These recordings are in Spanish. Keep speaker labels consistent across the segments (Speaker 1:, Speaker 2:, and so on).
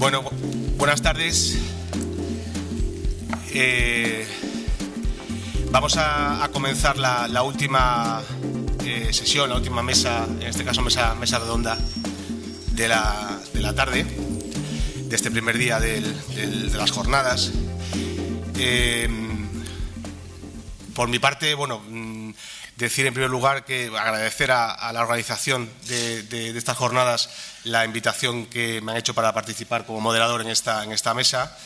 Speaker 1: Bueno, buenas tardes. Vamos a comenzar la última sesión, la última mesa, en este caso mesa redonda de la tarde, de este primer día de las jornadas. Por mi parte, bueno, decir en primer lugar que agradecer a la organización de estas jornadas la invitación que me han hecho para participar como moderador en esta mesa.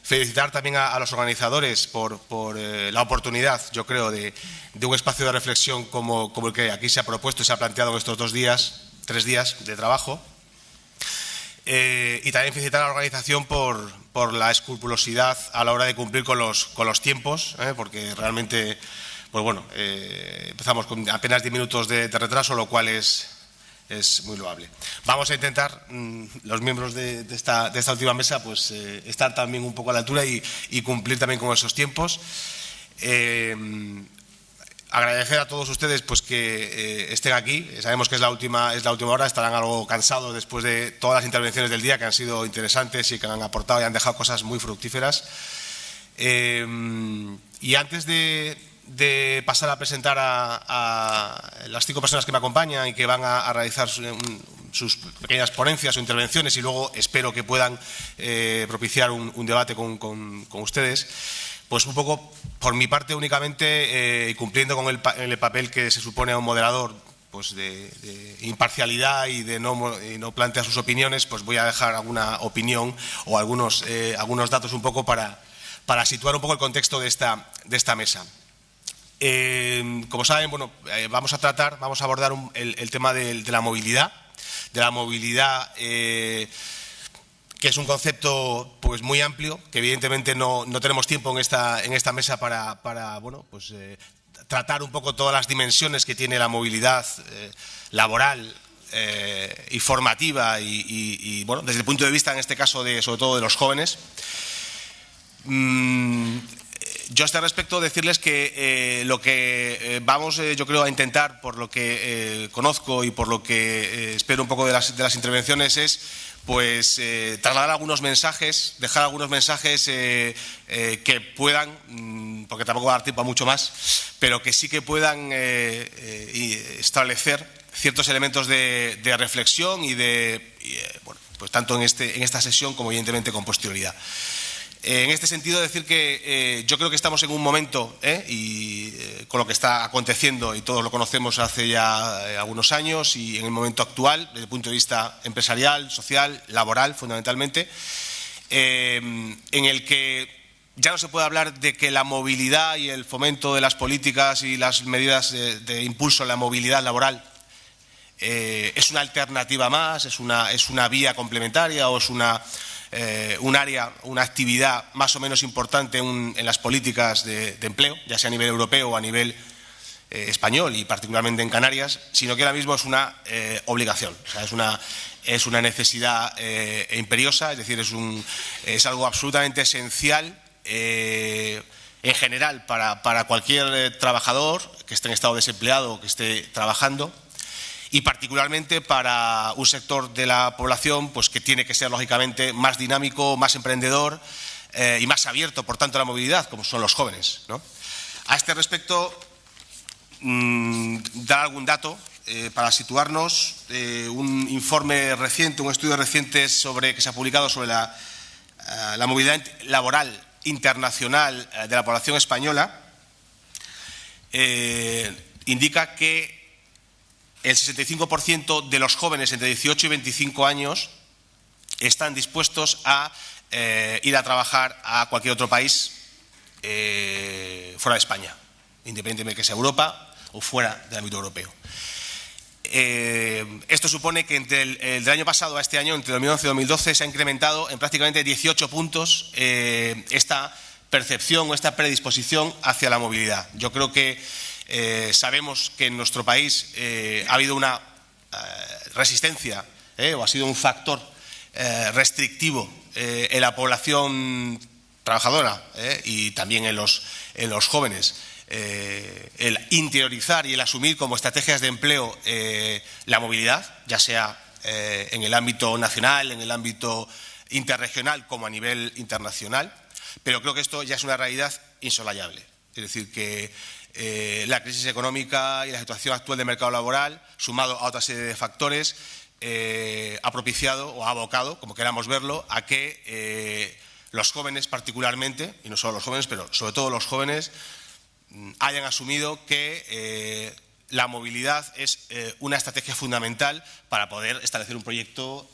Speaker 1: Felicitar también a los organizadores por la oportunidad, yo creo, de un espacio de reflexión como el que aquí se ha propuesto y se ha planteado en estos 3 días de trabajo. Y también felicitar a la organización por la escrupulosidad a la hora de cumplir con los tiempos, porque realmente, pues bueno, empezamos con apenas 10 minutos de retraso, lo cual es muy loable. Vamos a intentar, los miembros de esta última mesa, pues estar también un poco a la altura y cumplir también con esos tiempos. Agradecer a todos ustedes pues que estén aquí. Sabemos que es la última hora, estarán algo cansados después de todas las intervenciones del día que han sido interesantes y que han aportado y han dejado cosas muy fructíferas. Y antes de pasar a presentar a las 5 personas que me acompañan y que van a realizar sus pequeñas ponencias o intervenciones y luego espero que puedan propiciar un debate con ustedes, pues un poco por mi parte únicamente, cumpliendo con el papel que se supone a un moderador, pues de imparcialidad y de no plantear sus opiniones, pues voy a dejar alguna opinión o algunos datos un poco para situar un poco el contexto de esta mesa. Como saben, bueno, vamos a abordar el tema de la movilidad, que es un concepto pues muy amplio, que evidentemente no tenemos tiempo en esta mesa para bueno, pues tratar un poco todas las dimensiones que tiene la movilidad laboral y formativa y bueno, desde el punto de vista en este caso sobre todo de los jóvenes. Yo a este respecto decirles que lo que vamos yo creo a intentar, por lo que conozco y por lo que espero un poco de las intervenciones, es pues trasladar algunos mensajes, dejar algunos mensajes que puedan, porque tampoco va a dar tiempo a mucho más, pero que sí que puedan establecer ciertos elementos de reflexión y bueno, pues tanto en esta sesión como evidentemente con posterioridad. En este sentido, decir que yo creo que estamos en un momento, con lo que está aconteciendo, y todos lo conocemos hace ya algunos años, y en el momento actual, desde el punto de vista empresarial, social, laboral, fundamentalmente, en el que ya no se puede hablar de que la movilidad y el fomento de las políticas y las medidas de impulso a la movilidad laboral es una alternativa más, es una vía complementaria o es un área, una actividad más o menos importante en las políticas de empleo, ya sea a nivel europeo o a nivel español y particularmente en Canarias, sino que ahora mismo es una obligación, o sea, es una necesidad imperiosa, es decir, es algo absolutamente esencial en general para cualquier trabajador que esté en estado desempleado o que esté trabajando, y particularmente para un sector de la población pues que tiene que ser lógicamente más dinámico, más emprendedor y más abierto, por tanto, a la movilidad, como son los jóvenes, ¿no? A este respecto, dar algún dato para situarnos. Un informe reciente, un estudio reciente que se ha publicado sobre la movilidad laboral internacional de la población española indica que el 65% de los jóvenes entre 18 y 25 años están dispuestos a ir a trabajar a cualquier otro país fuera de España, independientemente de que sea Europa o fuera del ámbito europeo. Esto supone que entre el año pasado a este año, entre 2011 y 2012, se ha incrementado en prácticamente 18 puntos esta percepción o esta predisposición hacia la movilidad. Yo creo que sabemos que en nuestro país ha habido una resistencia o ha sido un factor restrictivo en la población trabajadora y también en los jóvenes, el interiorizar y el asumir como estrategias de empleo la movilidad, ya sea en el ámbito nacional, en el ámbito interregional como a nivel internacional, pero creo que esto ya es una realidad insolayable. Es decir, que la crisis económica y la situación actual del mercado laboral, sumado a otra serie de factores, ha propiciado o ha abocado, como queramos verlo, a que los jóvenes particularmente, y no solo los jóvenes, pero sobre todo los jóvenes, hayan asumido que la movilidad es una estrategia fundamental para poder establecer un proyecto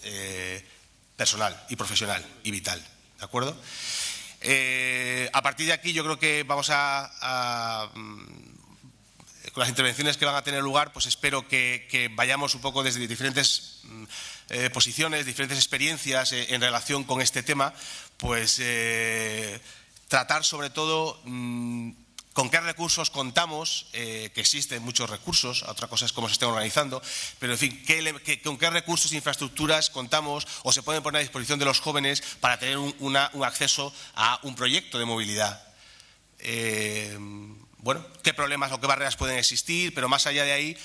Speaker 1: personal y profesional y vital. ¿De acuerdo? A partir de aquí yo creo que vamos con las intervenciones que van a tener lugar, pues espero que vayamos un poco desde diferentes posiciones, diferentes experiencias en relación con este tema, pues tratar sobre todo con qué recursos contamos, que existen muchos recursos, otra cosa es cómo se estén organizando, pero en fin, con qué recursos e infraestructuras contamos o se pueden poner a disposición de los jóvenes para tener un acceso a un proyecto de movilidad. Bueno, qué problemas o qué barreras pueden existir, pero más allá de ahí,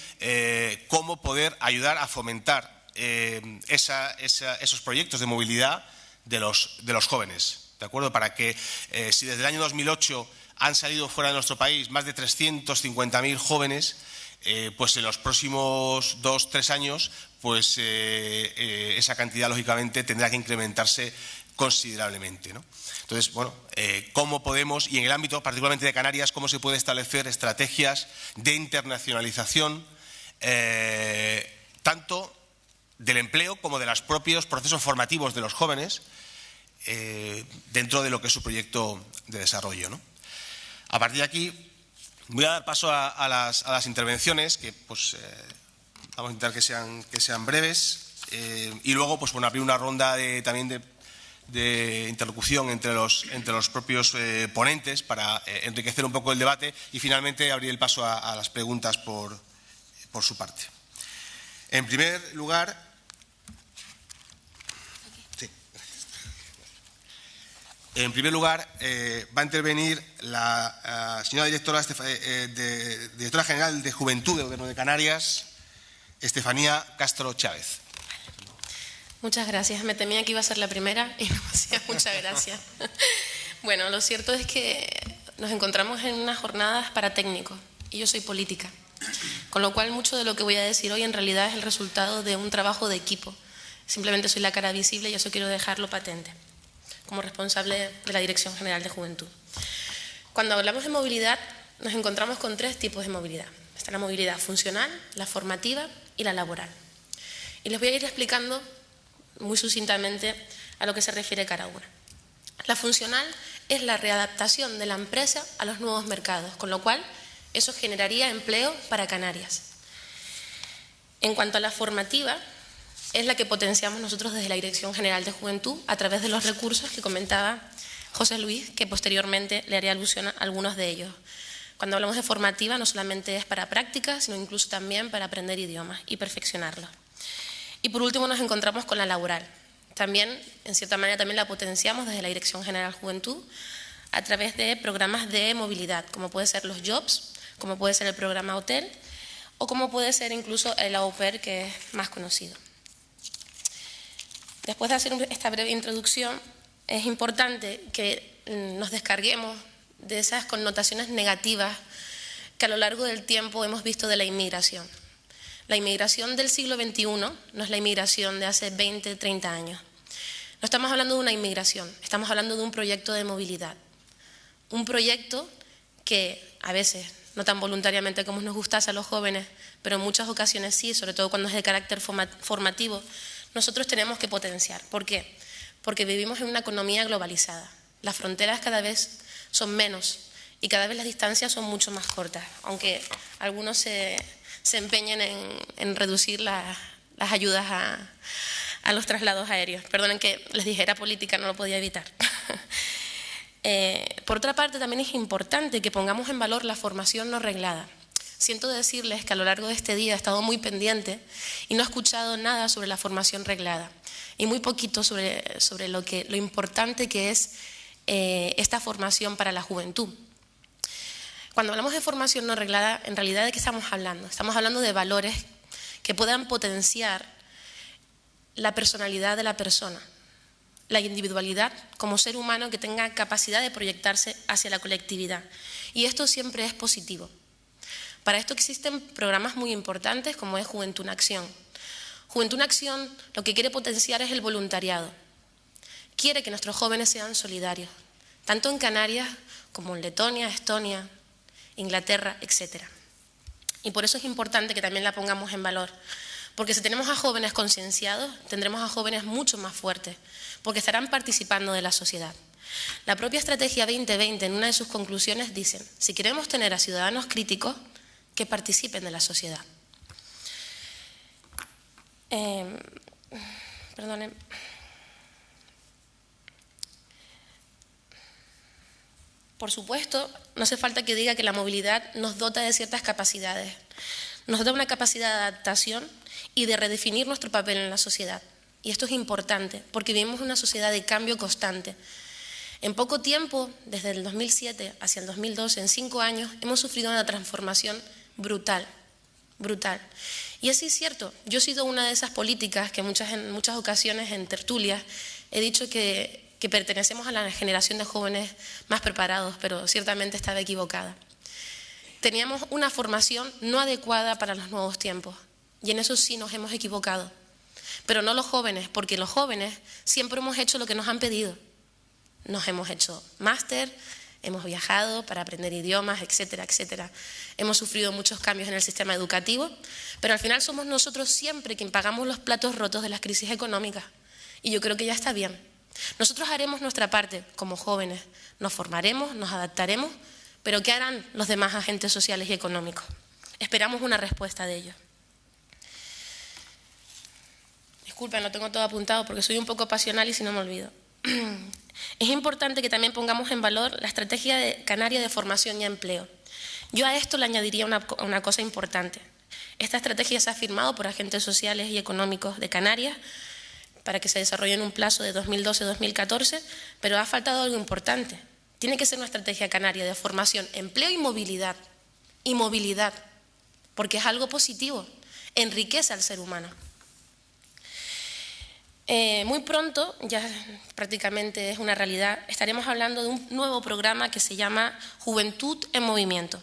Speaker 1: cómo poder ayudar a fomentar esos proyectos de movilidad de los jóvenes, ¿de acuerdo? Para que si desde el año 2008 han salido fuera de nuestro país más de 350.000 jóvenes, pues en los próximos 2-3 años, pues esa cantidad lógicamente tendrá que incrementarse considerablemente, ¿no? Entonces, bueno, cómo podemos, y en el ámbito particularmente de Canarias, cómo se puede establecer estrategias de internacionalización tanto del empleo como de los propios procesos formativos de los jóvenes dentro de lo que es su proyecto de desarrollo, ¿no? A partir de aquí voy a dar paso a las intervenciones, que pues vamos a intentar que sean breves, y luego pues bueno, abrir una ronda también de interlocución entre los propios ponentes para enriquecer un poco el debate y finalmente abrir el paso a las preguntas por su parte. En primer lugar, va a intervenir la señora directora general de Juventud del Gobierno de Canarias, Estefanía Castro Chávez.
Speaker 2: Muchas gracias. Me temía que iba a ser la primera y me hacía muchas gracias. Bueno, lo cierto es que nos encontramos en unas jornadas para técnicos y yo soy política, con lo cual mucho de lo que voy a decir hoy en realidad es el resultado de un trabajo de equipo. Simplemente soy la cara visible y eso quiero dejarlo patente, como responsable de la Dirección General de Juventud. Cuando hablamos de movilidad, nos encontramos con 3 tipos de movilidad. Está la movilidad funcional, la formativa y la laboral. Y les voy a ir explicando muy sucintamente a lo que se refiere cada una. La funcional es la readaptación de la empresa a los nuevos mercados, con lo cual eso generaría empleo para Canarias. En cuanto a la formativa, es la que potenciamos nosotros desde la Dirección General de Juventud a través de los recursos que comentaba José Luis, que posteriormente le haré alusión a algunos de ellos. Cuando hablamos de formativa no solamente es para prácticas, sino incluso también para aprender idiomas y perfeccionarlos. Y por último nos encontramos con la laboral. También, en cierta manera, también la potenciamos desde la Dirección General Juventud a través de programas de movilidad, como puede ser los Jobs, como puede ser el programa Hotel o como puede ser incluso el Au Pair, que es más conocido. Después de hacer esta breve introducción, es importante que nos descarguemos de esas connotaciones negativas que a lo largo del tiempo hemos visto de la inmigración. La inmigración del siglo XXI no es la inmigración de hace 20, 30 años. No estamos hablando de una inmigración, estamos hablando de un proyecto de movilidad. Un proyecto que a veces, no tan voluntariamente como nos gustase a los jóvenes, pero en muchas ocasiones sí, sobre todo cuando es de carácter formativo, nosotros tenemos que potenciar. ¿Por qué? Porque vivimos en una economía globalizada. Las fronteras cada vez son menos y cada vez las distancias son mucho más cortas, aunque algunos se empeñen en reducir las ayudas a los traslados aéreos. Perdonen que les dijera política, no lo podía evitar. Por otra parte, también es importante que pongamos en valor la formación no reglada. Siento decirles que a lo largo de este día he estado muy pendiente y no he escuchado nada sobre la formación reglada y muy poquito sobre lo importante que es esta formación para la juventud. Cuando hablamos de formación no reglada, en realidad ¿de qué estamos hablando? Estamos hablando de valores que puedan potenciar la personalidad de la persona, la individualidad como ser humano que tenga capacidad de proyectarse hacia la colectividad. Y esto siempre es positivo. Para esto existen programas muy importantes como es Juventud en Acción. Juventud en Acción lo que quiere potenciar es el voluntariado. Quiere que nuestros jóvenes sean solidarios, tanto en Canarias como en Letonia, Estonia, Inglaterra, etc. Y por eso es importante que también la pongamos en valor. Porque si tenemos a jóvenes concienciados, tendremos a jóvenes mucho más fuertes, porque estarán participando de la sociedad. La propia Estrategia 2020, en una de sus conclusiones, dicen: si queremos tener a ciudadanos críticos, que participen de la sociedad. Perdonen. Por supuesto, no hace falta que diga que la movilidad nos dota de ciertas capacidades. Nos da una capacidad de adaptación y de redefinir nuestro papel en la sociedad. Y esto es importante, porque vivimos en una sociedad de cambio constante. En poco tiempo, desde el 2007 hacia el 2012, en 5 años, hemos sufrido una transformación brutal, brutal. Y así es cierto, yo he sido una de esas políticas que en muchas ocasiones en tertulias he dicho que pertenecemos a la generación de jóvenes más preparados, pero ciertamente estaba equivocada. Teníamos una formación no adecuada para los nuevos tiempos, y en eso sí nos hemos equivocado. Pero no los jóvenes, porque los jóvenes siempre hemos hecho lo que nos han pedido. Nos hemos hecho máster, hemos viajado para aprender idiomas, etcétera, etcétera. Hemos sufrido muchos cambios en el sistema educativo, pero al final somos nosotros siempre quien pagamos los platos rotos de las crisis económicas. Y yo creo que ya está bien. Nosotros haremos nuestra parte como jóvenes, nos formaremos, nos adaptaremos, pero ¿qué harán los demás agentes sociales y económicos? Esperamos una respuesta de ellos. Disculpen, lo tengo todo apuntado porque soy un poco pasional y si no me olvido. Es importante que también pongamos en valor la estrategia canaria de formación y empleo. Yo a esto le añadiría una cosa importante. Esta estrategia se ha firmado por agentes sociales y económicos de Canarias para que se desarrolle en un plazo de 2012-2014, pero ha faltado algo importante. Tiene que ser una estrategia canaria de formación, empleo y movilidad. Y movilidad, porque es algo positivo, enriquece al ser humano. Muy pronto, ya prácticamente es una realidad, estaremos hablando de un nuevo programa que se llama Juventud en Movimiento.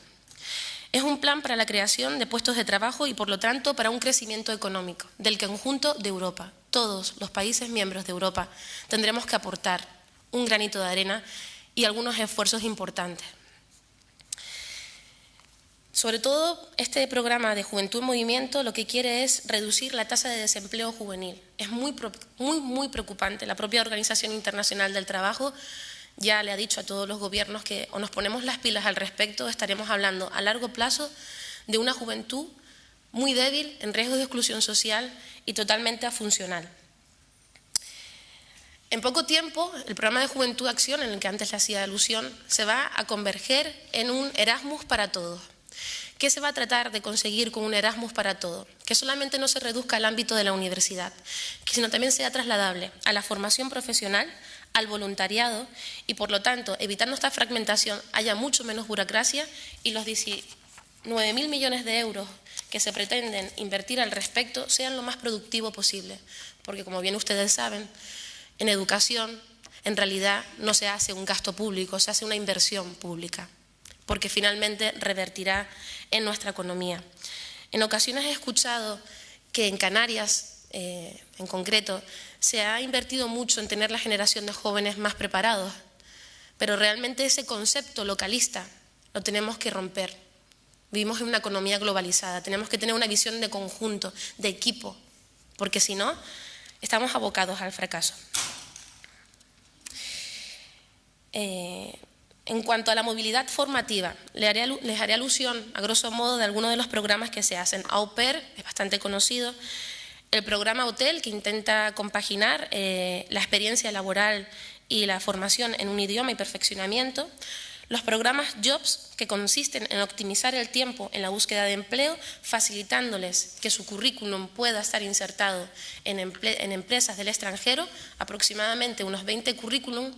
Speaker 2: Es un plan para la creación de puestos de trabajo y, por lo tanto, para un crecimiento económico del conjunto de Europa. Todos los países miembros de Europa tendremos que aportar un granito de arena y algunos esfuerzos importantes. Sobre todo, este programa de Juventud en Movimiento lo que quiere es reducir la tasa de desempleo juvenil. Es muy preocupante. La propia Organización Internacional del Trabajo ya le ha dicho a todos los gobiernos que o nos ponemos las pilas al respecto, estaremos hablando a largo plazo de una juventud muy débil, en riesgo de exclusión social y totalmente afuncional. En poco tiempo, el programa de Juventud Acción, en el que antes le hacía alusión, se va a converger en un Erasmus para todos. ¿Qué se va a tratar de conseguir con un Erasmus para todos? Que solamente no se reduzca al ámbito de la universidad, sino también sea trasladable a la formación profesional, al voluntariado y, por lo tanto, evitando esta fragmentación, haya mucho menos burocracia y los 19.000 millones de euros que se pretenden invertir al respecto sean lo más productivo posible. Porque, como bien ustedes saben, en educación, en realidad, no se hace un gasto público, se hace una inversión pública, porque finalmente revertirá en nuestra economía. En ocasiones he escuchado que en Canarias, en concreto, se ha invertido mucho en tener la generación de jóvenes más preparados, pero realmente ese concepto localista lo tenemos que romper. Vivimos en una economía globalizada, tenemos que tener una visión de conjunto, de equipo, porque si no, estamos abocados al fracaso. En cuanto a la movilidad formativa, les haré alusión, a grosso modo, de algunos de los programas que se hacen. Au Pair es bastante conocido. El programa Hotel, que intenta compaginar la experiencia laboral y la formación en un idioma y perfeccionamiento. Los programas Jobs, que consisten en optimizar el tiempo en la búsqueda de empleo, facilitándoles que su currículum pueda estar insertado en empresas del extranjero. Aproximadamente unos 20 currículum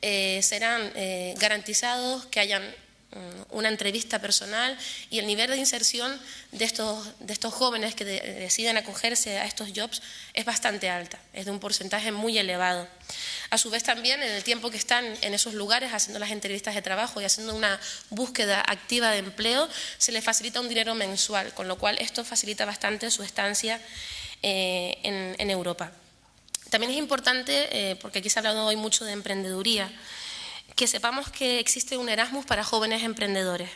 Speaker 2: serán garantizados, que hayan una entrevista personal, y el nivel de inserción de estos jóvenes que deciden acogerse a estos jobs es bastante alta, es de un porcentaje muy elevado. A su vez también, en el tiempo que están en esos lugares haciendo las entrevistas de trabajo y haciendo una búsqueda activa de empleo, se les facilita un dinero mensual, con lo cual esto facilita bastante su estancia en Europa. También es importante, porque aquí se ha hablado hoy mucho de emprendeduría, que sepamos que existe un Erasmus para jóvenes emprendedores.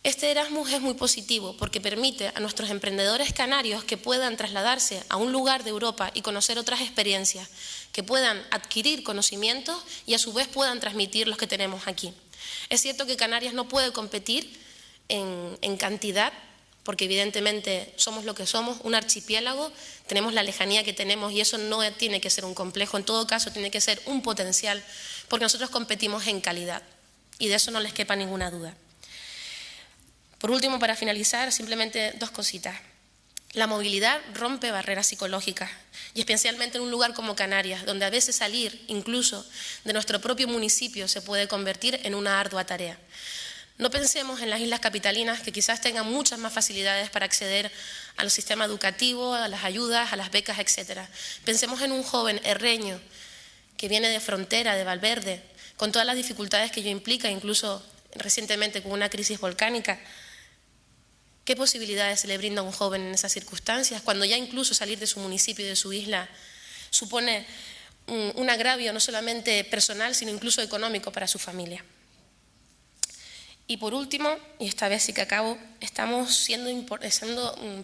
Speaker 2: Este Erasmus es muy positivo porque permite a nuestros emprendedores canarios que puedan trasladarse a un lugar de Europa y conocer otras experiencias, que puedan adquirir conocimientos y a su vez puedan transmitir los que tenemos aquí. Es cierto que Canarias no puede competir en cantidad, porque evidentemente somos lo que somos, un archipiélago, tenemos la lejanía que tenemos y eso no tiene que ser un complejo, en todo caso tiene que ser un potencial, porque nosotros competimos en calidad y de eso no les quepa ninguna duda. Por último, para finalizar, simplemente dos cositas. La movilidad rompe barreras psicológicas y especialmente en un lugar como Canarias, donde a veces salir incluso de nuestro propio municipio se puede convertir en una ardua tarea. No pensemos en las islas capitalinas, que quizás tengan muchas más facilidades para acceder al sistema educativo, a las ayudas, a las becas, etc. Pensemos en un joven herreño que viene de frontera, de Valverde, con todas las dificultades que ello implica, incluso recientemente con una crisis volcánica. ¿Qué posibilidades se le brinda a un joven en esas circunstancias, cuando ya incluso salir de su municipio y de su isla supone un agravio no solamente personal, sino incluso económico para su familia? Y por último, y esta vez sí que acabo, estamos siendo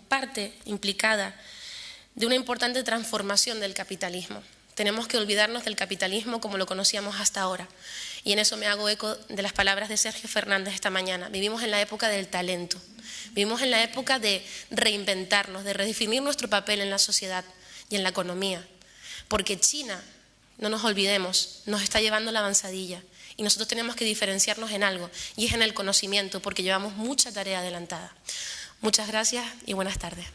Speaker 2: parte implicada de una importante transformación del capitalismo. Tenemos que olvidarnos del capitalismo como lo conocíamos hasta ahora. Y en eso me hago eco de las palabras de Sergio Fernández esta mañana. Vivimos en la época del talento, vivimos en la época de reinventarnos, de redefinir nuestro papel en la sociedad y en la economía. Porque China, no nos olvidemos, nos está llevando la avanzadilla. Y nosotros tenemos que diferenciarnos en algo, y es en el conocimiento, porque llevamos mucha tarea adelantada. Muchas gracias y buenas tardes.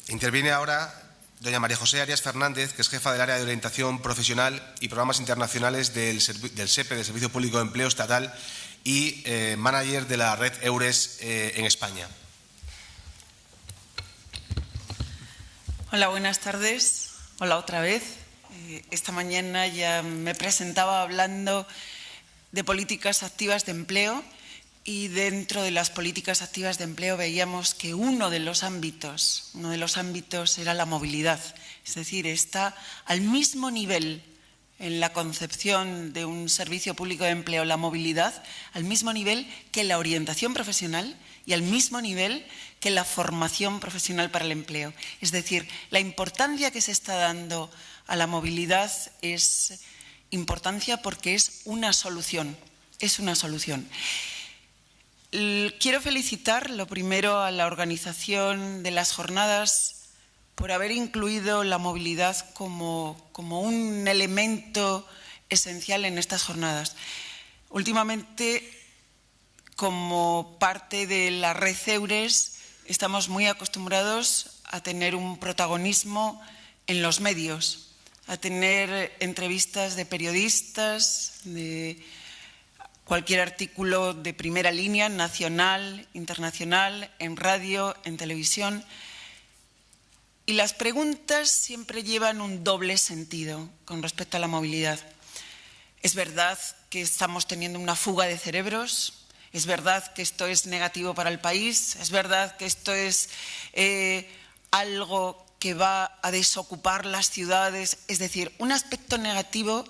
Speaker 1: Interviene ahora doña María José Arias Fernández, que es jefa del área de orientación profesional y programas internacionales del SEPE, del Servicio Público de Empleo Estatal, y manager de la red EURES en España.
Speaker 3: Hola, buenas tardes. Hola otra vez. Esta mañana ya me presentaba hablando de políticas activas de empleo, y dentro de las políticas activas de empleo veíamos que uno de los ámbitos era la movilidad. Es decir, está al mismo nivel en la concepción de un servicio público de empleo la movilidad, al mismo nivel que la orientación profesional y al mismo nivel que la formación profesional para el empleo. Es decir, la importancia que se está dando a la movilidad es importancia porque es una solución. Es una solución. Quiero felicitar, lo primero, a la organización de las jornadas por haber incluido la movilidad como un elemento esencial en estas jornadas. Últimamente, como parte de la red EURES, estamos muy acostumbrados a tener un protagonismo en los medios, a tener entrevistas de periodistas, de cualquier artículo de primera línea, nacional, internacional, en radio, en televisión. Y las preguntas siempre llevan un doble sentido con respecto a la movilidad. Es verdad que estamos teniendo una fuga de cerebros, es verdad que esto es negativo para el país, es verdad que esto es algo que va a desocupar las ciudades, es decir, un aspecto negativo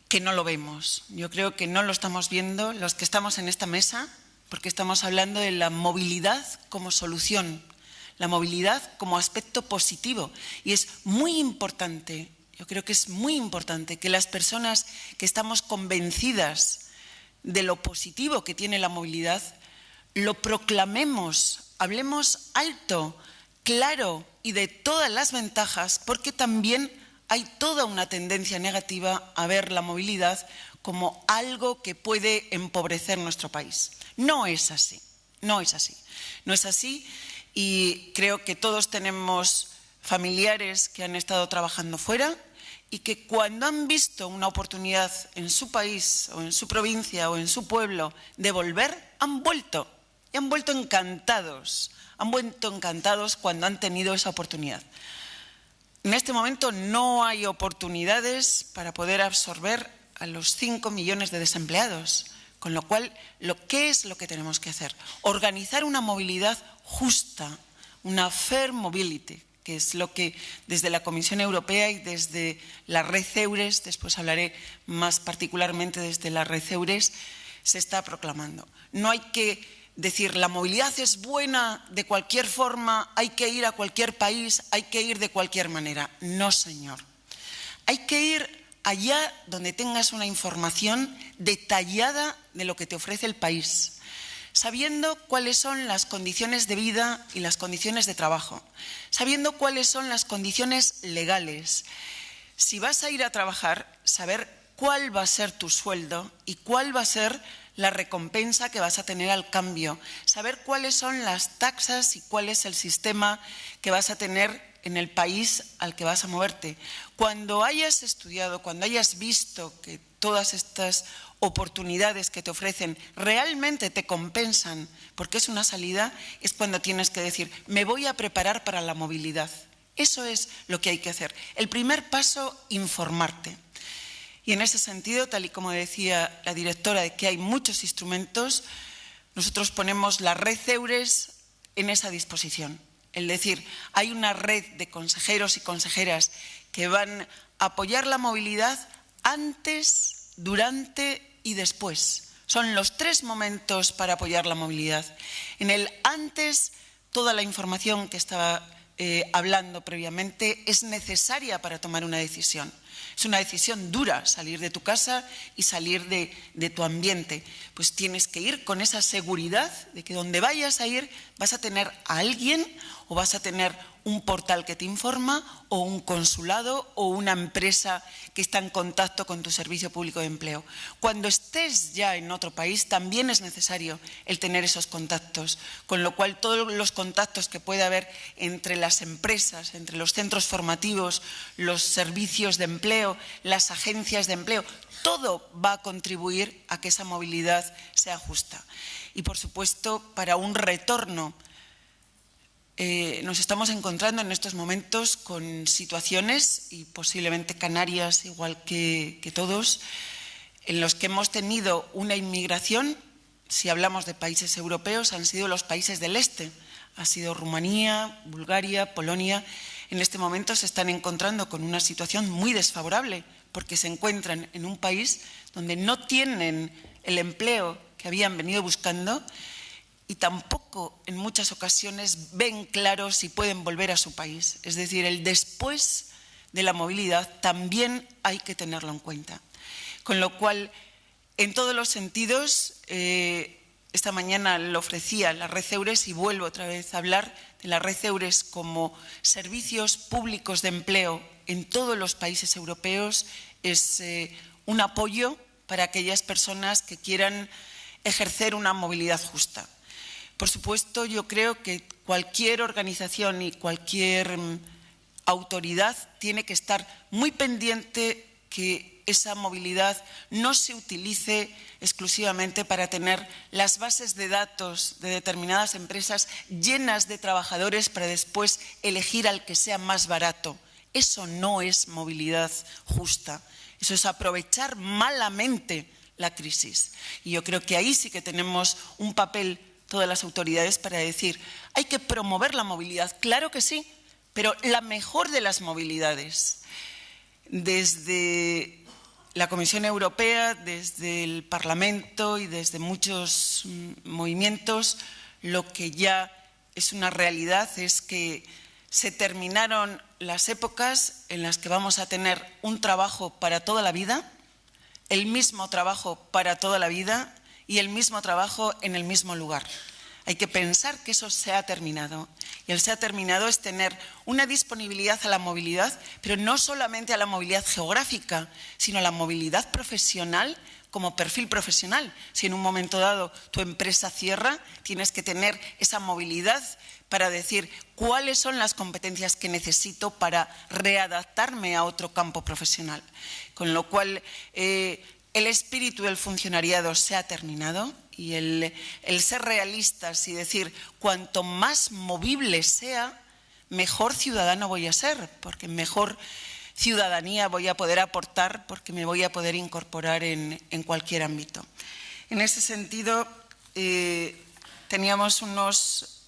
Speaker 3: que no lo vemos. Yo creo que no lo estamos viendo los que estamos en esta mesa, porque estamos hablando de la movilidad como solución, la movilidad como aspecto positivo. Y es muy importante, yo creo que es muy importante que las personas que estamos convencidas de lo positivo que tiene la movilidad, lo proclamemos, hablemos alto, claro y de todas las ventajas, porque también hay toda una tendencia negativa a ver la movilidad como algo que puede empobrecer nuestro país. No es así, no es así. No es así y creo que todos tenemos familiares que han estado trabajando fuera y que cuando han visto una oportunidad en su país o en su provincia o en su pueblo de volver, han vuelto y han vuelto encantados. Han vuelto encantados cuando han tenido esa oportunidad. En este momento no hay oportunidades para poder absorber a los 5 millones de desempleados, con lo cual, ¿qué es lo que tenemos que hacer? Organizar una movilidad justa, una fair mobility, que es lo que desde la Comisión Europea y desde la red EURES, después hablaré más particularmente desde la red EURES, se está proclamando. No hay que decir, la movilidad es buena de cualquier forma, hay que ir a cualquier país, hay que ir de cualquier manera. No, señor. Hay que ir allá donde tengas una información detallada de lo que te ofrece el país, sabiendo cuáles son las condiciones de vida y las condiciones de trabajo, sabiendo cuáles son las condiciones legales. Si vas a ir a trabajar, saber cuál va a ser tu sueldo y cuál va a ser la recompensa que vas a tener al cambio, saber cuáles son las taxas y cuál es el sistema que vas a tener en el país al que vas a moverte. Cuando hayas estudiado, cuando hayas visto que todas estas oportunidades que te ofrecen realmente te compensan porque es una salida, es cuando tienes que decir, me voy a preparar para la movilidad. Eso es lo que hay que hacer. El primer paso, informarte. Y en ese sentido, tal y como decía la directora, de que hay muchos instrumentos, nosotros ponemos la red EURES en esa disposición. Es decir, hay una red de consejeros y consejeras que van a apoyar la movilidad antes, durante y después. Son los 3 momentos para apoyar la movilidad. En el antes, toda la información que estaba hablando previamente es necesaria para tomar una decisión. Es una decisión dura salir de tu casa y salir de tu ambiente. Pues tienes que ir con esa seguridad de que donde vayas a ir vas a tener a alguien o vas a tener un portal que te informa o un consulado o una empresa que está en contacto con tu servicio público de empleo. Cuando estés ya en otro país también es necesario el tener esos contactos, con lo cual todos los contactos que puede haber entre las empresas, entre los centros formativos, los servicios de empleo, las agencias de empleo, todo va a contribuir a que esa movilidad sea justa. Y por supuesto, para un retorno, nos estamos encontrando en estos momentos con situaciones, y posiblemente Canarias igual que todos, en los que hemos tenido una inmigración, si hablamos de países europeos, han sido los países del este, ha sido Rumanía, Bulgaria, Polonia. En este momento se están encontrando con una situación muy desfavorable porque se encuentran en un país donde no tienen el empleo que habían venido buscando y tampoco en muchas ocasiones ven claro si pueden volver a su país. Es decir, el después de la movilidad también hay que tenerlo en cuenta. Con lo cual, en todos los sentidos, esta mañana lo ofrecía la red EURES y vuelvo otra vez a hablar de la red EURES como servicios públicos de empleo en todos los países europeos. Es un apoyo para aquellas personas que quieran ejercer una movilidad justa. Por supuesto, yo creo que cualquier organización y cualquier autoridad tiene que estar muy pendiente que esa movilidad no se utilice exclusivamente para tener las bases de datos de determinadas empresas llenas de trabajadores para después elegir al que sea más barato. Eso no es movilidad justa. Eso es aprovechar malamente la crisis. Y yo creo que ahí sí que tenemos un papel todas las autoridades para decir, hay que promover la movilidad, claro que sí, pero la mejor de las movilidades. Desde la Comisión Europea, desde el Parlamento y desde muchos movimientos, lo que ya es una realidad es que se terminaron las épocas en las que vamos a tener un trabajo para toda la vida, el mismo trabajo para toda la vida y el mismo trabajo en el mismo lugar. Hay que pensar que eso se ha terminado. Y el se ha terminado es tener una disponibilidad a la movilidad, pero no solamente a la movilidad geográfica, sino a la movilidad profesional como perfil profesional. Si en un momento dado tu empresa cierra, tienes que tener esa movilidad para decir cuáles son las competencias que necesito para readaptarme a otro campo profesional. Con lo cual, el espíritu del funcionariado se ha terminado y el ser realistas y decir cuanto más movible sea, mejor ciudadano voy a ser, porque mejor ciudadanía voy a poder aportar, porque me voy a poder incorporar en cualquier ámbito. En ese sentido, teníamos unos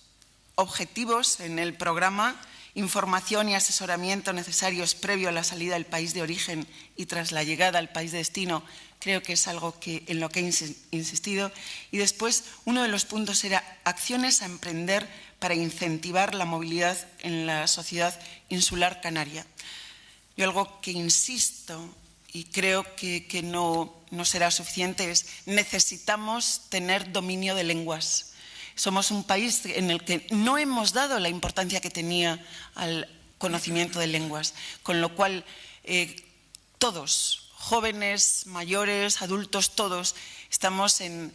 Speaker 3: objetivos en el programa: información y asesoramiento necesarios previo a la salida del país de origen y tras la llegada al país de destino. Creo que es algo en lo que he insistido. Y después, uno de los puntos era acciones a emprender para incentivar la movilidad en la sociedad insular canaria. Yo algo que insisto y creo que no será suficiente es: necesitamos tener dominio de lenguas. Somos un país en el que no hemos dado la importancia que tenía al conocimiento de lenguas, con lo cual todos, jóvenes, mayores, adultos, todos estamos en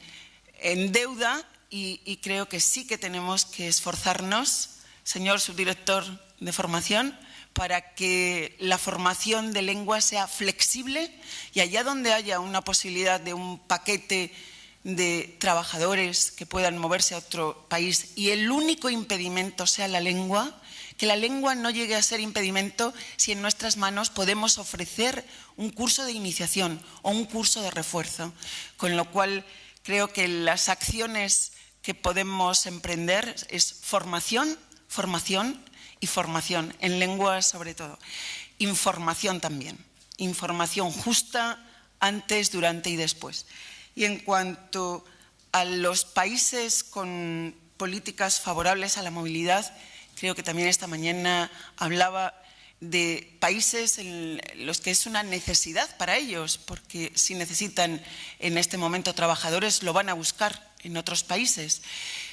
Speaker 3: deuda y creo que sí que tenemos que esforzarnos, señor subdirector de formación, para que la formación de lenguas sea flexible y allá donde haya una posibilidad de un paquete de trabajadores que puedan moverse a otro país y el único impedimento sea la lengua, que la lengua no llegue a ser impedimento si en nuestras manos podemos ofrecer un curso de iniciación o un curso de refuerzo. Con lo cual, creo que las acciones que podemos emprender es formación, formación y formación, en lenguas sobre todo. Información también, información justa antes, durante y después. Y en cuanto a los países con políticas favorables a la movilidad, creo que también esta mañana hablaba de países en los que es una necesidad para ellos, porque si necesitan en este momento trabajadores, lo van a buscar en otros países.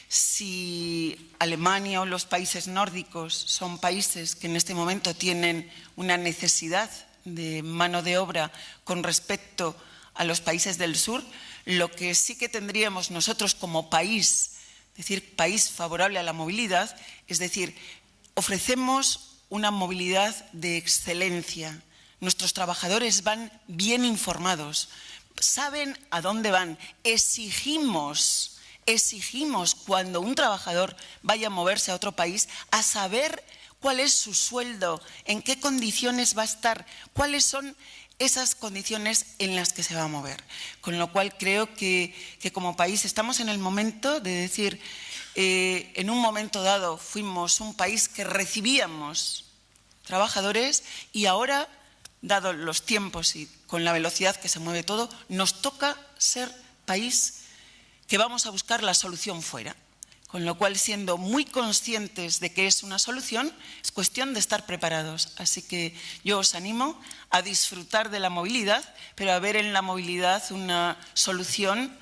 Speaker 3: Si Alemania o los países nórdicos son países que en este momento tienen una necesidad de mano de obra con respecto a los países del sur, lo que sí que tendríamos nosotros como país, es decir, país favorable a la movilidad, es decir, ofrecemos una movilidad de excelencia. Nuestros trabajadores van bien informados, saben a dónde van. Exigimos cuando un trabajador vaya a moverse a otro país a saber cuál es su sueldo, en qué condiciones va a estar, cuáles son esas condiciones en las que se va a mover. Con lo cual creo que como país estamos en el momento de decir, en un momento dado fuimos un país que recibíamos trabajadores y ahora, dados los tiempos y con la velocidad que se mueve todo, nos toca ser país que vamos a buscar la solución fuera. Con lo cual, siendo muy conscientes de que es una solución, es cuestión de estar preparados. Así que yo os animo a disfrutar de la movilidad, pero a ver en la movilidad una solución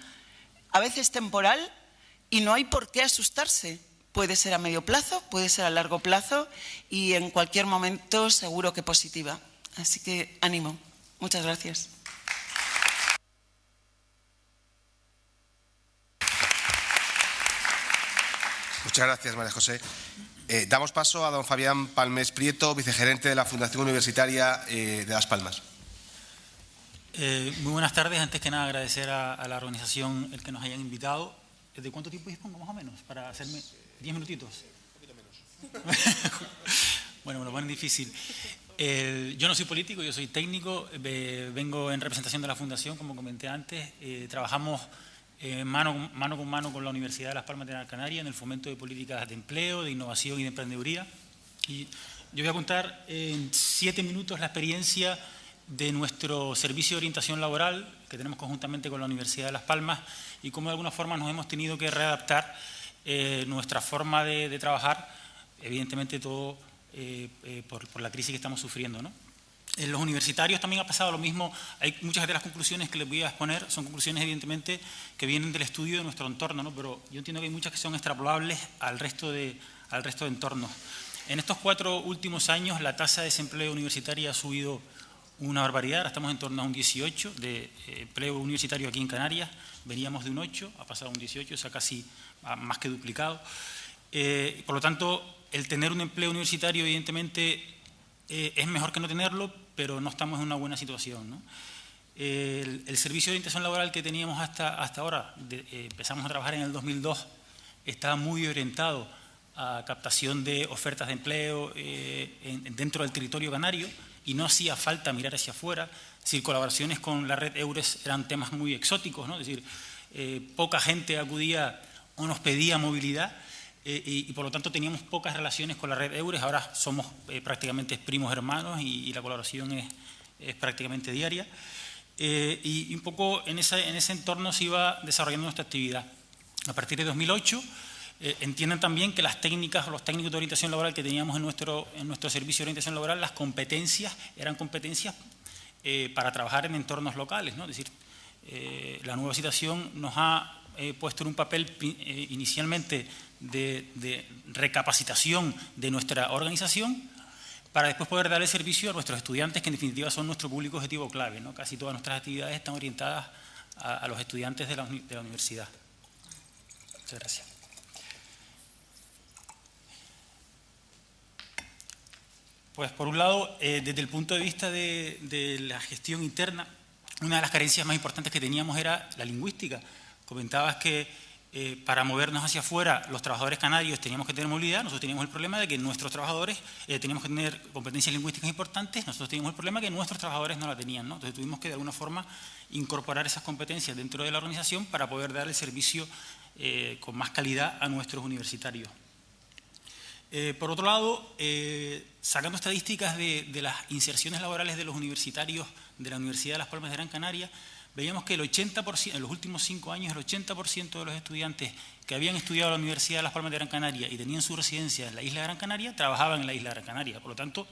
Speaker 3: a veces temporal y no hay por qué asustarse. Puede ser a medio plazo, puede ser a largo plazo y en cualquier momento seguro que positiva. Así que ánimo. Muchas gracias.
Speaker 1: Muchas gracias, María José. Damos paso a don Fabián Palmés Prieto, vicegerente de la Fundación Universitaria de Las Palmas.
Speaker 4: Muy buenas tardes. Antes que nada, agradecer a la organización el que nos hayan invitado. ¿De cuánto tiempo dispongo, más o menos, para hacerme 10 minutitos? Un poquito menos. Bueno, me lo ponen difícil. Yo no soy político, yo soy técnico. Vengo en representación de la Fundación, como comenté antes. Trabajamos mano con mano con la Universidad de Las Palmas de Gran Canaria en el fomento de políticas de empleo, de innovación y de emprendeduría. Y yo voy a contar en 7 minutos la experiencia de nuestro servicio de orientación laboral que tenemos conjuntamente con la Universidad de Las Palmas y cómo de alguna forma nos hemos tenido que readaptar nuestra forma de trabajar, evidentemente todo por la crisis que estamos sufriendo, ¿no? En los universitarios también ha pasado lo mismo. Hay muchas de las conclusiones que les voy a exponer, son conclusiones evidentemente que vienen del estudio de nuestro entorno, ¿no? Pero yo entiendo que hay muchas que son extrapolables al resto de entornos. En estos 4 últimos años la tasa de desempleo universitaria ha subido una barbaridad. Ahora estamos en torno a un 18 de empleo universitario aquí en Canarias. Veníamos de un 8, ha pasado a un 18, o sea, casi más que duplicado. Por lo tanto, el tener un empleo universitario evidentemente es mejor que no tenerlo, pero no estamos en una buena situación, ¿no? El servicio de orientación laboral que teníamos hasta ahora, empezamos a trabajar en el 2002, estaba muy orientado a captación de ofertas de empleo dentro del territorio canario y no hacía falta mirar hacia afuera. Es decir, colaboraciones con la red EURES eran temas muy exóticos, ¿no? Es decir, poca gente acudía o nos pedía movilidad. Y por lo tanto teníamos pocas relaciones con la red EURES. Ahora somos prácticamente primos hermanos y la colaboración es prácticamente diaria. Y un poco en ese entorno se iba desarrollando nuestra actividad. A partir de 2008 entiendan también que las técnicas o los técnicos de orientación laboral que teníamos en nuestro servicio de orientación laboral, las competencias eran competencias para trabajar en entornos locales, ¿no? Es decir, la nueva situación nos ha puesto en un papel inicialmente de recapacitación de nuestra organización para después poder dar el servicio a nuestros estudiantes, que en definitiva son nuestro público objetivo clave, ¿no? Casi todas nuestras actividades están orientadas a los estudiantes de la universidad. Muchas gracias. Pues por un lado, desde el punto de vista de la gestión interna, una de las carencias más importantes que teníamos era la lingüística. Comentabas que para movernos hacia afuera los trabajadores canarios teníamos que tener movilidad. Nosotros teníamos el problema de que nuestros trabajadores teníamos que tener competencias lingüísticas importantes. Nosotros teníamos el problema de que nuestros trabajadores no la tenían, ¿no? Entonces tuvimos que de alguna forma incorporar esas competencias dentro de la organización para poder dar el servicio con más calidad a nuestros universitarios. Por otro lado, sacando estadísticas de las inserciones laborales de los universitarios de la Universidad de Las Palmas de Gran Canaria, veíamos que el 80%, en los últimos 5 años, el 80% de los estudiantes que habían estudiado en la Universidad de Las Palmas de Gran Canaria y tenían su residencia en la isla de Gran Canaria, trabajaban en la isla de Gran Canaria. Por lo tanto,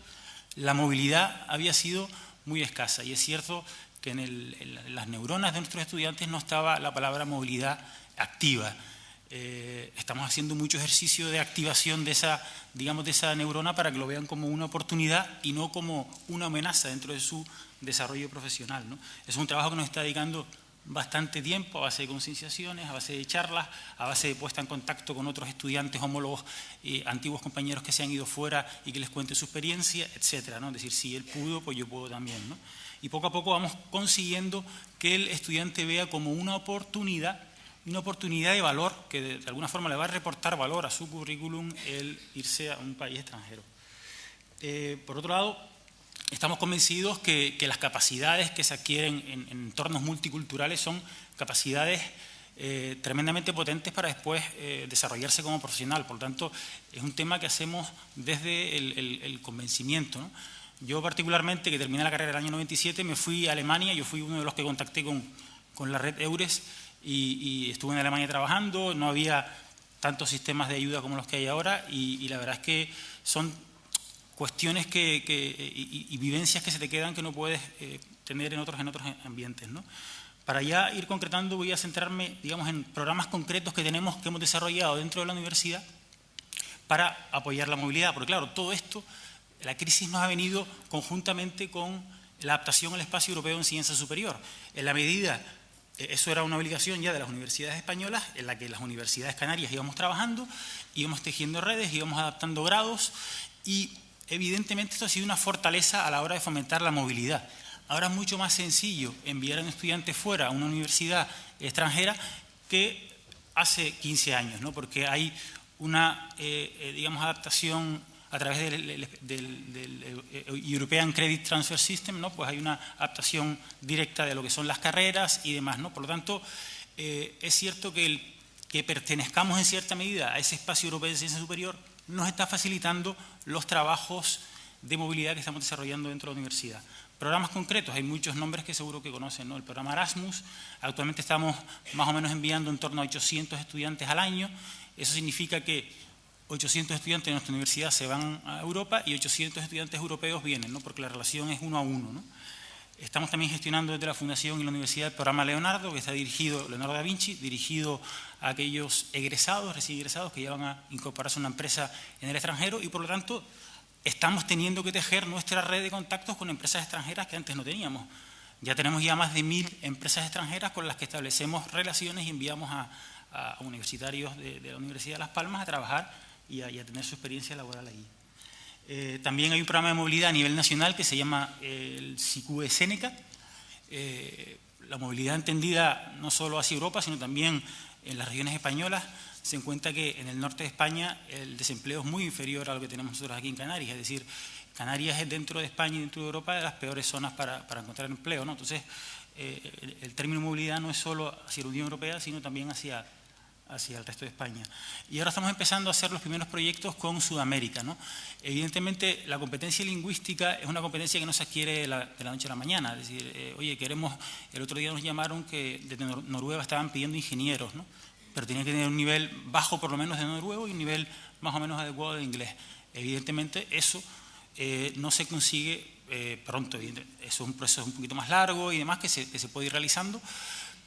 Speaker 4: la movilidad había sido muy escasa. Y es cierto que en las neuronas de nuestros estudiantes no estaba la palabra movilidad activa. Estamos haciendo mucho ejercicio de activación de esa neurona para que lo vean como una oportunidad y no como una amenaza dentro de su desarrollo profesional, ¿no? Es un trabajo que nos está dedicando bastante tiempo a base de concienciaciones, a base de charlas, a base de puesta en contacto con otros estudiantes, homólogos, antiguos compañeros que se han ido fuera y que les cuente su experiencia, etcétera, ¿no? Es decir, si él pudo, pues yo puedo también, ¿no? Y poco a poco vamos consiguiendo que el estudiante vea como una oportunidad de valor, que de alguna forma le va a reportar valor a su currículum el irse a un país extranjero. Por otro lado, estamos convencidos que las capacidades que se adquieren en entornos multiculturales son capacidades tremendamente potentes para después desarrollarse como profesional. Por lo tanto, es un tema que hacemos desde el convencimiento, ¿no? Yo particularmente, que terminé la carrera en el año 97, me fui a Alemania. Yo fui uno de los que contacté con la red EURES y estuve en Alemania trabajando. No había tantos sistemas de ayuda como los que hay ahora y la verdad es que son cuestiones y vivencias que se te quedan que no puedes tener en otros ambientes, ¿no? Para ya ir concretando, voy a centrarme, digamos, en programas concretos que hemos desarrollado dentro de la universidad para apoyar la movilidad. Porque claro, todo esto, la crisis nos ha venido conjuntamente con la adaptación al espacio europeo de enseñanza superior. En la medida, eso era una obligación ya de las universidades españolas, en la que las universidades canarias íbamos trabajando, íbamos tejiendo redes, íbamos adaptando grados y evidentemente esto ha sido una fortaleza a la hora de fomentar la movilidad. Ahora es mucho más sencillo enviar a un estudiante fuera a una universidad extranjera que hace 15 años, ¿no? Porque hay una adaptación a través del European Credit Transfer System, ¿no? Pues hay una adaptación directa de lo que son las carreras y demás, ¿no? Por lo tanto, es cierto que que pertenezcamos en cierta medida a ese espacio europeo de ciencia superior nos está facilitando los trabajos de movilidad que estamos desarrollando dentro de la universidad. Programas concretos, hay muchos nombres que seguro que conocen, ¿no? El programa Erasmus, actualmente estamos más o menos enviando en torno a 800 estudiantes al año. Eso significa que 800 estudiantes de nuestra universidad se van a Europa y 800 estudiantes europeos vienen, ¿no? Porque la relación es 1 a 1, ¿no? Estamos también gestionando desde la Fundación y la Universidad el programa Leonardo, que está dirigido, Leonardo da Vinci, dirigido a aquellos egresados, recién egresados, que ya van a incorporarse a una empresa en el extranjero y por lo tanto estamos teniendo que tejer nuestra red de contactos con empresas extranjeras que antes no teníamos. Ya tenemos ya más de 1000 empresas extranjeras con las que establecemos relaciones y enviamos a universitarios de la Universidad de Las Palmas a trabajar y a tener su experiencia laboral allí. También hay un programa de movilidad a nivel nacional que se llama el SICUE Seneca. La movilidad entendida no solo hacia Europa, sino también en las regiones españolas. Se encuentra que en el norte de España el desempleo es muy inferior a lo que tenemos nosotros aquí en Canarias. Es decir, Canarias es dentro de España y dentro de Europa de las peores zonas para encontrar empleo, ¿no? Entonces, el término movilidad no es solo hacia la Unión Europea, sino también hacia el resto de España. Y ahora estamos empezando a hacer los primeros proyectos con Sudamérica, ¿no? Evidentemente, la competencia lingüística es una competencia que no se adquiere de la noche a la mañana. Es decir, oye, el otro día nos llamaron que desde Noruega estaban pidiendo ingenieros, ¿no? Pero tenían que tener un nivel bajo por lo menos de noruego y un nivel más o menos adecuado de inglés. Evidentemente, eso no se consigue pronto. Eso es un proceso un poquito más largo y demás que se puede ir realizando.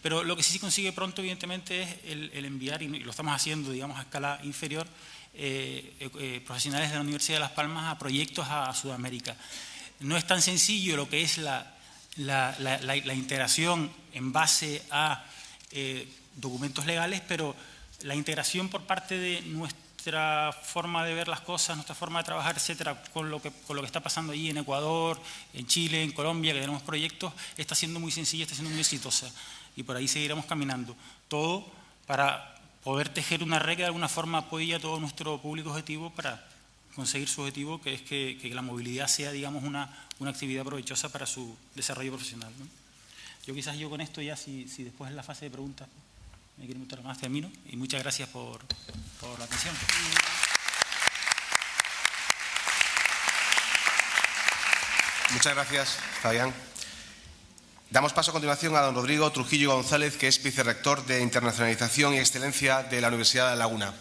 Speaker 4: Pero lo que sí se consigue pronto, evidentemente, es el enviar, y lo estamos haciendo, digamos, a escala inferior, profesionales de la Universidad de Las Palmas a proyectos a Sudamérica. No es tan sencillo lo que es la integración en base a documentos legales, pero la integración por parte de nuestra forma de ver las cosas, nuestra forma de trabajar, etcétera, con lo que está pasando allí en Ecuador, en Chile, en Colombia, que tenemos proyectos, está siendo muy sencilla, está siendo muy exitosa. Y por ahí seguiremos caminando. Todo para poder tejer una red que de alguna forma apoye a todo nuestro público objetivo para conseguir su objetivo, que es que la movilidad sea, digamos, una actividad provechosa para su desarrollo profesional, ¿no? Quizás con esto ya, si después en la fase de preguntas me quieren preguntar más, termino. Y muchas gracias por la atención.
Speaker 1: Muchas gracias, Fabián. Damos paso a continuación a don Rodrigo Trujillo González, que es vicerrector de Internacionalización y Excelencia de la Universidad de La Laguna.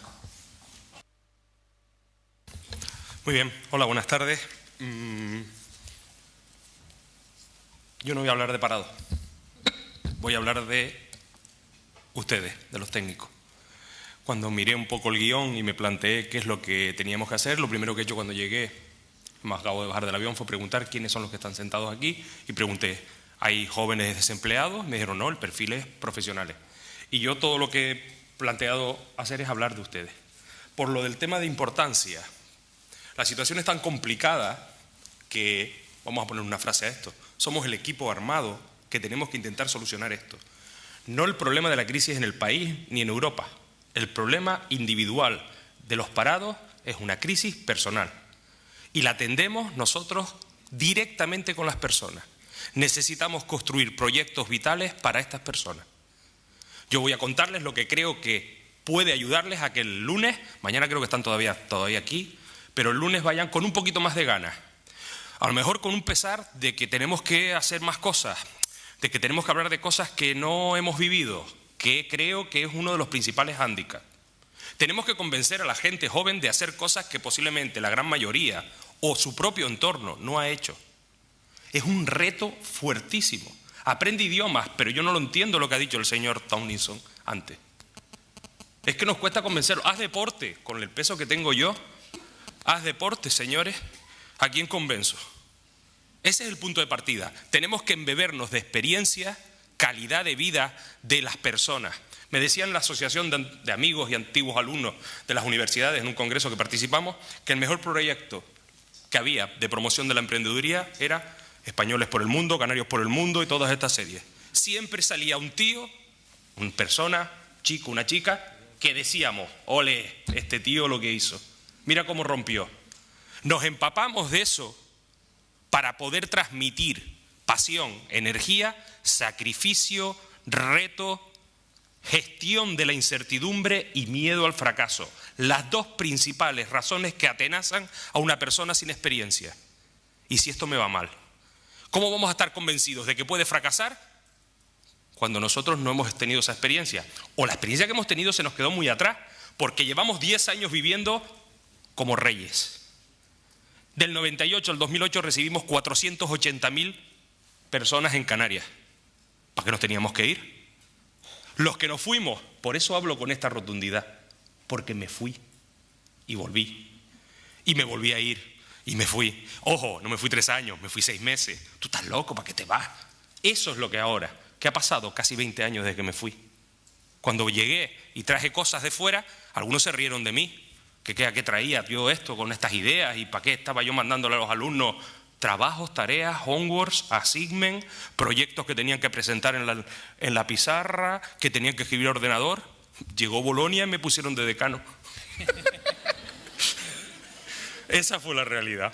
Speaker 5: Muy bien, hola, buenas tardes. Yo no voy a hablar de parado, voy a hablar de ustedes, de los técnicos. Cuando miré un poco el guión y me planteé qué es lo que teníamos que hacer, lo primero que he hecho cuando llegué, me acabo de bajar del avión, fue preguntar quiénes son los que están sentados aquí y pregunté, ¿hay jóvenes desempleados? Me dijeron, no, el perfil es profesionales. Y yo todo lo que he planteado hacer es hablar de ustedes. Por lo del tema de importancia, la situación es tan complicada que, vamos a poner una frase a esto, somos el equipo armado que tenemos que intentar solucionar esto. No el problema de la crisis en el país ni en Europa. El problema individual de los parados es una crisis personal. Y la atendemos nosotros directamente con las personas. Necesitamos construir proyectos vitales para estas personas. Yo voy a contarles lo que creo que puede ayudarles a que el lunes, mañana creo que están todavía aquí, pero el lunes vayan con un poquito más de ganas. A lo mejor con un pesar de que tenemos que hacer más cosas, de que tenemos que hablar de cosas que no hemos vivido, que creo que es uno de los principales hándicaps. Tenemos que convencer a la gente joven de hacer cosas que posiblemente la gran mayoría o su propio entorno no ha hecho. Es un reto fuertísimo. Aprende idiomas, pero yo no lo entiendo lo que ha dicho el señor Tomlinson antes. Es que nos cuesta convencerlo. Haz deporte, con el peso que tengo yo. Haz deporte, señores. ¿A quién convenzo? Ese es el punto de partida. Tenemos que embebernos de experiencia, calidad de vida de las personas. Me decían la Asociación de Amigos y Antiguos Alumnos de las Universidades en un congreso que participamos que el mejor proyecto que había de promoción de la emprendeduría era Españoles por el Mundo, Canarios por el Mundo y todas estas series. Siempre salía un tío, una persona, chico, una chica, que decíamos, ole, este tío lo que hizo. Mira cómo rompió. Nos empapamos de eso para poder transmitir pasión, energía, sacrificio, reto, gestión de la incertidumbre y miedo al fracaso. Las dos principales razones que atenazan a una persona sin experiencia. ¿Y si esto me va mal? ¿Cómo vamos a estar convencidos de que puede fracasar cuando nosotros no hemos tenido esa experiencia? O la experiencia que hemos tenido se nos quedó muy atrás, porque llevamos 10 años viviendo como reyes. Del 98 al 2008 recibimos 480.000 personas en Canarias. ¿Para qué nos teníamos que ir? Los que nos fuimos, por eso hablo con esta rotundidad, porque me fui y volví. Y me volví a ir y me fui. Ojo, no me fui 3 años, me fui 6 meses. ¿Tú estás loco? ¿Para qué te vas? Eso es lo que ahora, ¿qué ha pasado? Casi 20 años desde que me fui. Cuando llegué y traje cosas de fuera, algunos se rieron de mí. ¿Qué traía yo esto con estas ideas? ¿Y para qué estaba yo mandándole a los alumnos trabajos, tareas, homeworks, assignment, proyectos que tenían que presentar en la pizarra, que tenían que escribir ordenador? Llegó Bolonia y me pusieron de decano. Esa fue la realidad.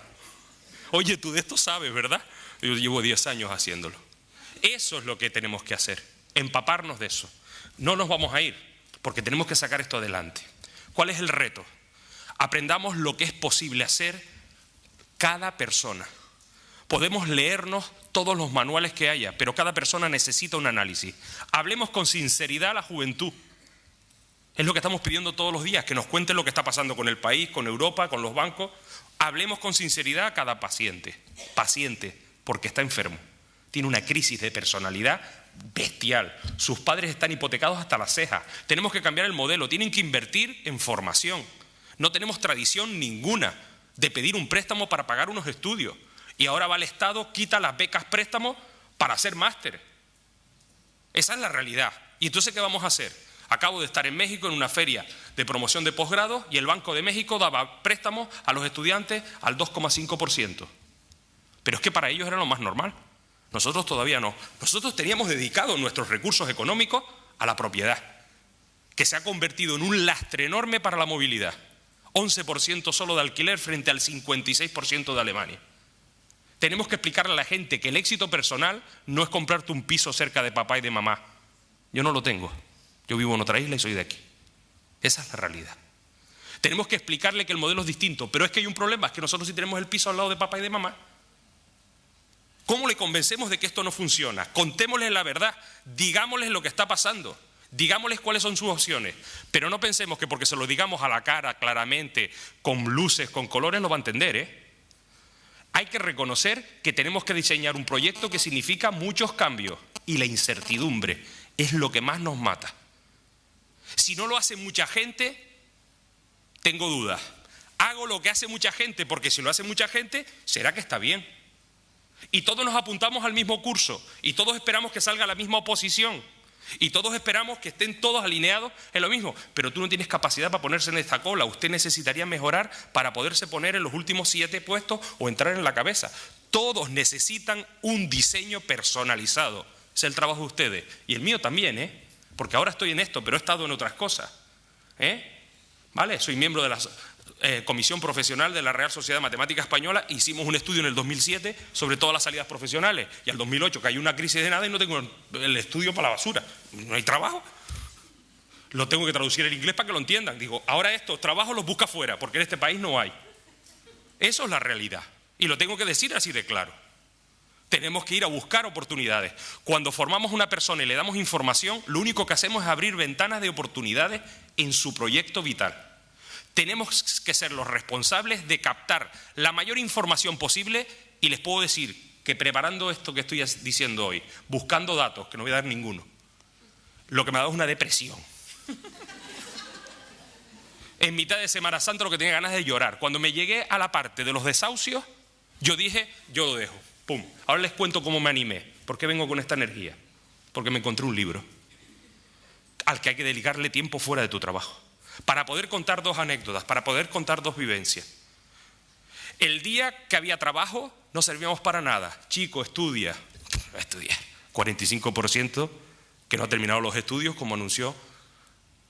Speaker 5: Oye, tú de esto sabes, ¿verdad? Yo llevo 10 años haciéndolo. Eso es lo que tenemos que hacer, empaparnos de eso. No nos vamos a ir, porque tenemos que sacar esto adelante. ¿Cuál es el reto? Aprendamos lo que es posible hacer cada persona. Podemos leernos todos los manuales que haya, pero cada persona necesita un análisis. Hablemos con sinceridad a la juventud. Es lo que estamos pidiendo todos los días, que nos cuenten lo que está pasando con el país, con Europa, con los bancos. Hablemos con sinceridad a cada paciente, porque está enfermo. Tiene una crisis de personalidad bestial. Sus padres están hipotecados hasta las cejas. Tenemos que cambiar el modelo, tienen que invertir en formación. No tenemos tradición ninguna de pedir un préstamo para pagar unos estudios. Y ahora va el Estado, quita las becas préstamos para hacer máster. Esa es la realidad. ¿Y entonces qué vamos a hacer? Acabo de estar en México en una feria de promoción de posgrado y el Banco de México daba préstamos a los estudiantes al 2,5%. Pero es que para ellos era lo más normal. Nosotros todavía no. Nosotros teníamos dedicados nuestros recursos económicos a la propiedad, que se ha convertido en un lastre enorme para la movilidad. 11% solo de alquiler frente al 56% de Alemania. Tenemos que explicarle a la gente que el éxito personal no es comprarte un piso cerca de papá y de mamá. Yo no lo tengo. Yo vivo en otra isla y soy de aquí. Esa es la realidad. Tenemos que explicarle que el modelo es distinto, pero es que hay un problema, es que nosotros sí tenemos el piso al lado de papá y de mamá. ¿Cómo le convencemos de que esto no funciona? Contémosles la verdad, digámosles lo que está pasando, digámosles cuáles son sus opciones, pero no pensemos que porque se lo digamos a la cara claramente, con luces, con colores, lo va a entender, ¿eh? Hay que reconocer que tenemos que diseñar un proyecto que significa muchos cambios y la incertidumbre es lo que más nos mata. Si no lo hace mucha gente, tengo dudas. Hago lo que hace mucha gente porque si lo hace mucha gente, será que está bien. Y todos nos apuntamos al mismo curso y todos esperamos que salga la misma oposición y todos esperamos que estén todos alineados en lo mismo, pero tú no tienes capacidad para ponerse en esta cola. Usted necesitaría mejorar para poderse poner en los últimos 7 puestos o entrar en la cabeza. Todos necesitan un diseño personalizado. Es el trabajo de ustedes y el mío también, ¿eh? Porque ahora estoy en esto, pero he estado en otras cosas, ¿vale? Soy miembro de la Comisión Profesional de la Real Sociedad Matemática Española. Hicimos un estudio en el 2007 sobre todas las salidas profesionales y al 2008 cayó una crisis de nada y no tengo el estudio para la basura. No hay trabajo. Lo tengo que traducir en inglés para que lo entiendan. Digo, ahora estos trabajos los busca fuera porque en este país no hay. Eso es la realidad y lo tengo que decir así de claro. Tenemos que ir a buscar oportunidades. Cuando formamos una persona y le damos información, lo único que hacemos es abrir ventanas de oportunidades en su proyecto vital. Tenemos que ser los responsables de captar la mayor información posible y les puedo decir que preparando esto que estoy diciendo hoy, buscando datos, que no voy a dar ninguno, lo que me ha dado es una depresión. En mitad de Semana Santa lo que tenía ganas de llorar. Cuando me llegué a la parte de los desahucios, yo dije, yo lo dejo. ¡Pum! Ahora les cuento cómo me animé. ¿Por qué vengo con esta energía? Porque me encontré un libro al que hay que dedicarle tiempo fuera de tu trabajo, para poder contar 2 anécdotas, para poder contar 2 vivencias. El día que había trabajo no servíamos para nada. Chico, estudia. 45% que no ha terminado los estudios, como anunció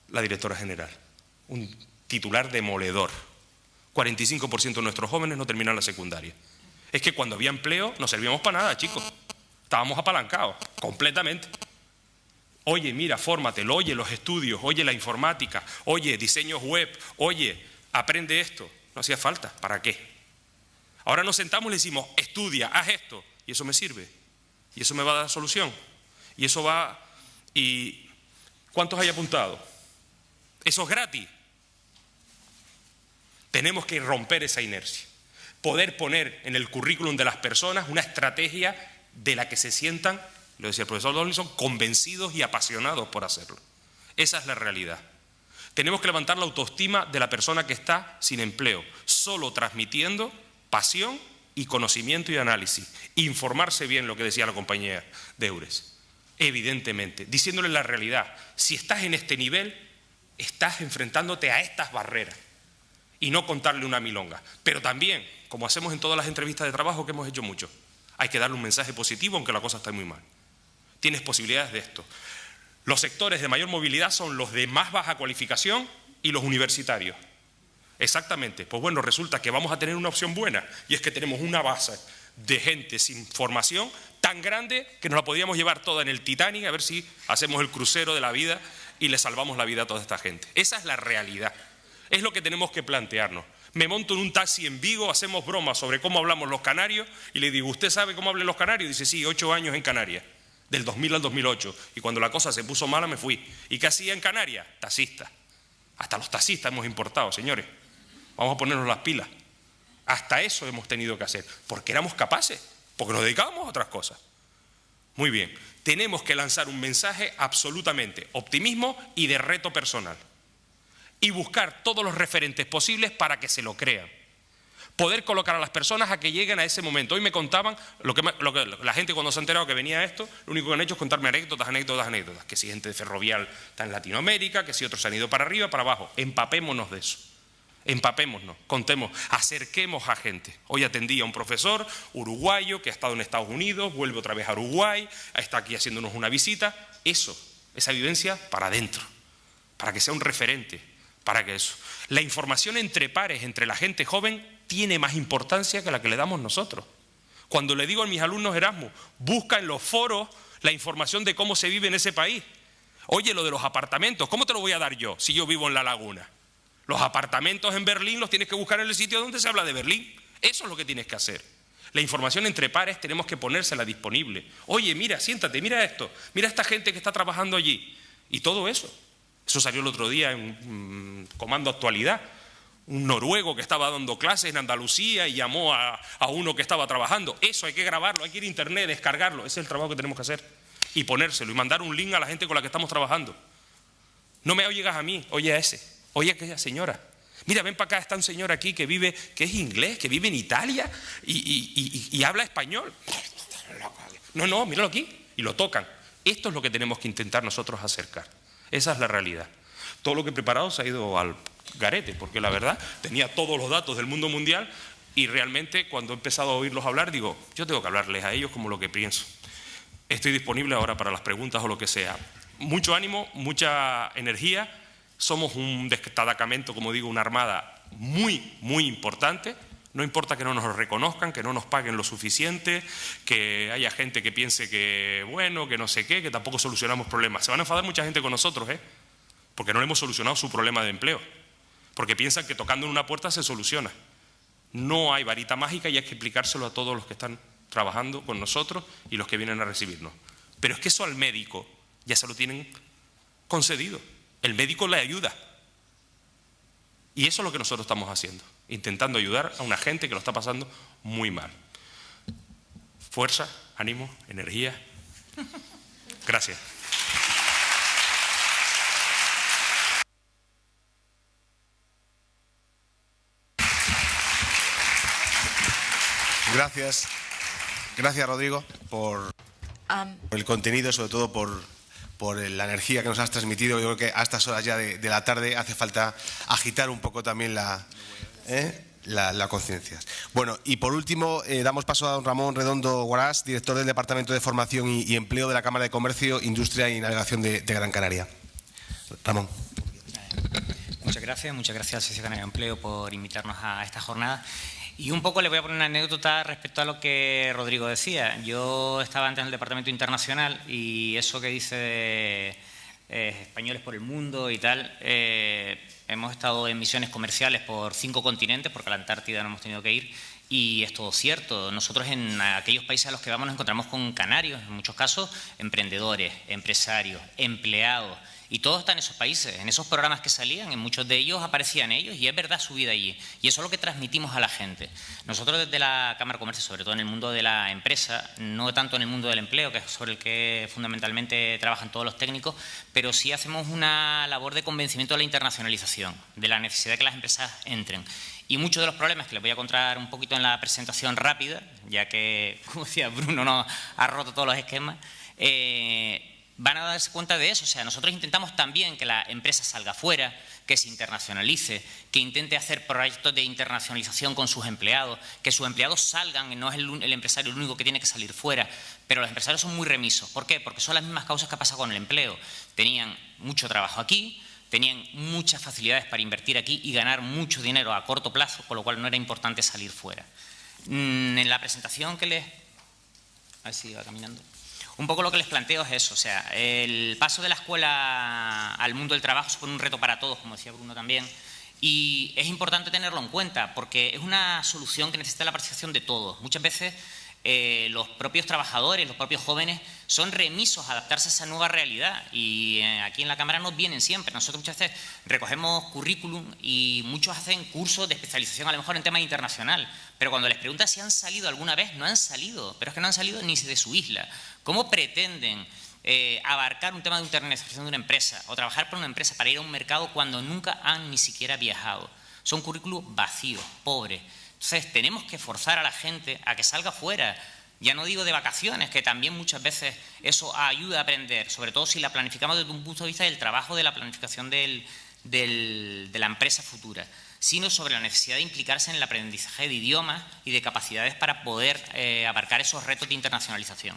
Speaker 5: la directora general. Un titular demoledor. 45% de nuestros jóvenes no terminan la secundaria. Es que cuando había empleo no servíamos para nada, chicos. Estábamos apalancados, completamente. Oye, mira, fórmatelo, oye, los estudios, oye, la informática, oye, diseños web, oye, aprende esto. No hacía falta, ¿para qué? Ahora nos sentamos y le decimos, estudia, haz esto, y eso me sirve, y eso me va a dar solución, y eso va... ¿Y cuántos hay apuntados? Eso es gratis. Tenemos que romper esa inercia. Poder poner en el currículum de las personas una estrategia de la que se sientan, lo decía el profesor Donaldson, convencidos y apasionados por hacerlo. Esa es la realidad. Tenemos que levantar la autoestima de la persona que está sin empleo, solo transmitiendo pasión y conocimiento y análisis. Informarse bien, lo que decía la compañía de Eures, evidentemente, diciéndole la realidad. Si estás en este nivel, estás enfrentándote a estas barreras y no contarle una milonga. Pero también, como hacemos en todas las entrevistas de trabajo, que hemos hecho mucho, hay que darle un mensaje positivo aunque la cosa esté muy mal. Tienes posibilidades de esto. Los sectores de mayor movilidad son los de más baja cualificación y los universitarios. Exactamente. Pues bueno, resulta que vamos a tener una opción buena, y es que tenemos una base de gente sin formación tan grande que nos la podíamos llevar toda en el Titanic, a ver si hacemos el crucero de la vida y le salvamos la vida a toda esta gente. Esa es la realidad. Es lo que tenemos que plantearnos. Me monto en un taxi en Vigo, hacemos bromas sobre cómo hablamos los canarios y le digo, ¿usted sabe cómo hablan los canarios? Dice, sí, 8 años en Canarias, del 2000 al 2008. Y cuando la cosa se puso mala me fui. ¿Y qué hacía en Canarias? Taxista. Hasta los taxistas hemos importado, señores. Vamos a ponernos las pilas. Hasta eso hemos tenido que hacer, porque éramos capaces, porque nos dedicábamos a otras cosas. Muy bien, tenemos que lanzar un mensaje absolutamente optimismo y de reto personal. Y buscar todos los referentes posibles para que se lo crean. Poder colocar a las personas a que lleguen a ese momento. Hoy me contaban, lo que la gente cuando se ha enterado que venía esto, lo único que han hecho es contarme anécdotas. Que si gente de Ferrovial está en Latinoamérica, que si otros han ido para arriba, para abajo. Empapémonos de eso. Empapémonos, contemos, acerquemos a gente. Hoy atendí a un profesor uruguayo que ha estado en Estados Unidos, vuelve otra vez a Uruguay, está aquí haciéndonos una visita. Eso, esa vivencia para adentro, para que sea un referente, para que eso. La información entre pares, entre la gente joven, tiene más importancia que la que le damos nosotros. Cuando le digo a mis alumnos Erasmus, busca en los foros la información de cómo se vive en ese país. Oye, lo de los apartamentos, ¿cómo te lo voy a dar yo si yo vivo en La Laguna? Los apartamentos en Berlín los tienes que buscar en el sitio donde se habla de Berlín. Eso es lo que tienes que hacer. La información entre pares tenemos que ponérsela disponible. Oye, mira, siéntate, mira esto, mira esta gente que está trabajando allí. Y todo eso. Eso salió el otro día en Comando Actualidad. Un noruego que estaba dando clases en Andalucía y llamó a uno que estaba trabajando. Eso hay que grabarlo, hay que ir a internet, descargarlo. Ese es el trabajo que tenemos que hacer. Y ponérselo y mandar un link a la gente con la que estamos trabajando. No me oigas a mí, oye a ese. Oye, aquella señora, mira, ven para acá, está un señor aquí que vive, que es inglés, que vive en Italia y habla español. No, míralo aquí. Y lo tocan. Esto es lo que tenemos que intentar nosotros acercar. Esa es la realidad. Todo lo que he preparado se ha ido al garete, porque la verdad tenía todos los datos del mundo mundial y realmente cuando he empezado a oírlos hablar, digo, yo tengo que hablarles a ellos como lo que pienso. Estoy disponible ahora para las preguntas o lo que sea. Mucho ánimo, mucha energía. Somos un destacamento, como digo, una armada muy, muy importante. No importa que no nos reconozcan, que no nos paguen lo suficiente, que haya gente que piense que, bueno, que no sé qué, que tampoco solucionamos problemas. Se van a enfadar mucha gente con nosotros, porque no le hemos solucionado su problema de empleo. Porque piensan que tocando en una puerta se soluciona. No hay varita mágica y hay que explicárselo a todos los que están trabajando con nosotros y los que vienen a recibirnos. Pero es que eso al médico ya se lo tienen concedido. El médico le ayuda. Y eso es lo que nosotros estamos haciendo, intentando ayudar a una gente que lo está pasando muy mal. Fuerza, ánimo, energía. Gracias.
Speaker 1: Gracias. Gracias, Rodrigo, por el contenido, sobre todo por la energía que nos has transmitido. Yo creo que a estas horas ya de la tarde hace falta agitar un poco también la conciencia. Bueno, y por último damos paso a don Ramón Redondo Guarás, director del Departamento de Formación y Empleo de la Cámara de Comercio, Industria y Navegación de Gran Canaria. Ramón.
Speaker 6: Muchas gracias a la Asociación Canaria de Empleo por invitarnos a esta jornada. Y un poco le voy a poner una anécdota respecto a lo que Rodrigo decía. Yo estaba antes en el Departamento Internacional y eso que dice de españoles por el mundo y tal, hemos estado en misiones comerciales por 5 continentes, porque a la Antártida no hemos tenido que ir, Y es todo cierto. Nosotros en aquellos países a los que vamos nos encontramos con canarios, en muchos casos emprendedores, empresarios, empleados, y todos están en esos países. En esos programas que salían, en muchos de ellos aparecían ellos y es verdad su vida allí. Y eso es lo que transmitimos a la gente. Nosotros desde la Cámara de Comercio, sobre todo en el mundo de la empresa, no tanto en el mundo del empleo, que es sobre el que fundamentalmente trabajan todos los técnicos, pero sí hacemos una labor de convencimiento de la internacionalización, de la necesidad de que las empresas entren. Y muchos de los problemas que les voy a contar un poquito en la presentación rápida, ya que, como decía Bruno, no ha roto todos los esquemas, van a darse cuenta de eso. O sea, nosotros intentamos también que la empresa salga fuera, que se internacionalice, que intente hacer proyectos de internacionalización con sus empleados, que sus empleados salgan, no es el empresario el único que tiene que salir fuera, pero los empresarios son muy remisos. ¿Por qué? Porque son las mismas causas que pasa con el empleo. Tenían mucho trabajo aquí, tenían muchas facilidades para invertir aquí y ganar mucho dinero a corto plazo, con lo cual no era importante salir fuera. En la presentación que les... A ver si va caminando. Un poco lo que les planteo es eso, o sea, el paso de la escuela al mundo del trabajo supone un reto para todos, como decía Bruno también, y es importante tenerlo en cuenta porque es una solución que necesita la participación de todos. Muchas veces los propios trabajadores, los propios jóvenes son remisos a adaptarse a esa nueva realidad y aquí en la Cámara nos vienen siempre. Nosotros muchas veces recogemos currículum y muchos hacen cursos de especialización a lo mejor en tema internacional, pero cuando les preguntas si han salido alguna vez, no han salido, pero es que no han salido ni de su isla. ¿Cómo pretenden abarcar un tema de internacionalización de una empresa o trabajar para una empresa para ir a un mercado cuando nunca han ni siquiera viajado? Son currículos vacíos, pobres. Entonces tenemos que forzar a la gente a que salga fuera. Ya no digo de vacaciones, que también muchas veces eso ayuda a aprender, sobre todo si la planificamos desde un punto de vista del trabajo, de la planificación de la empresa futura, sino sobre la necesidad de implicarse en el aprendizaje de idiomas y de capacidades para poder abarcar esos retos de internacionalización.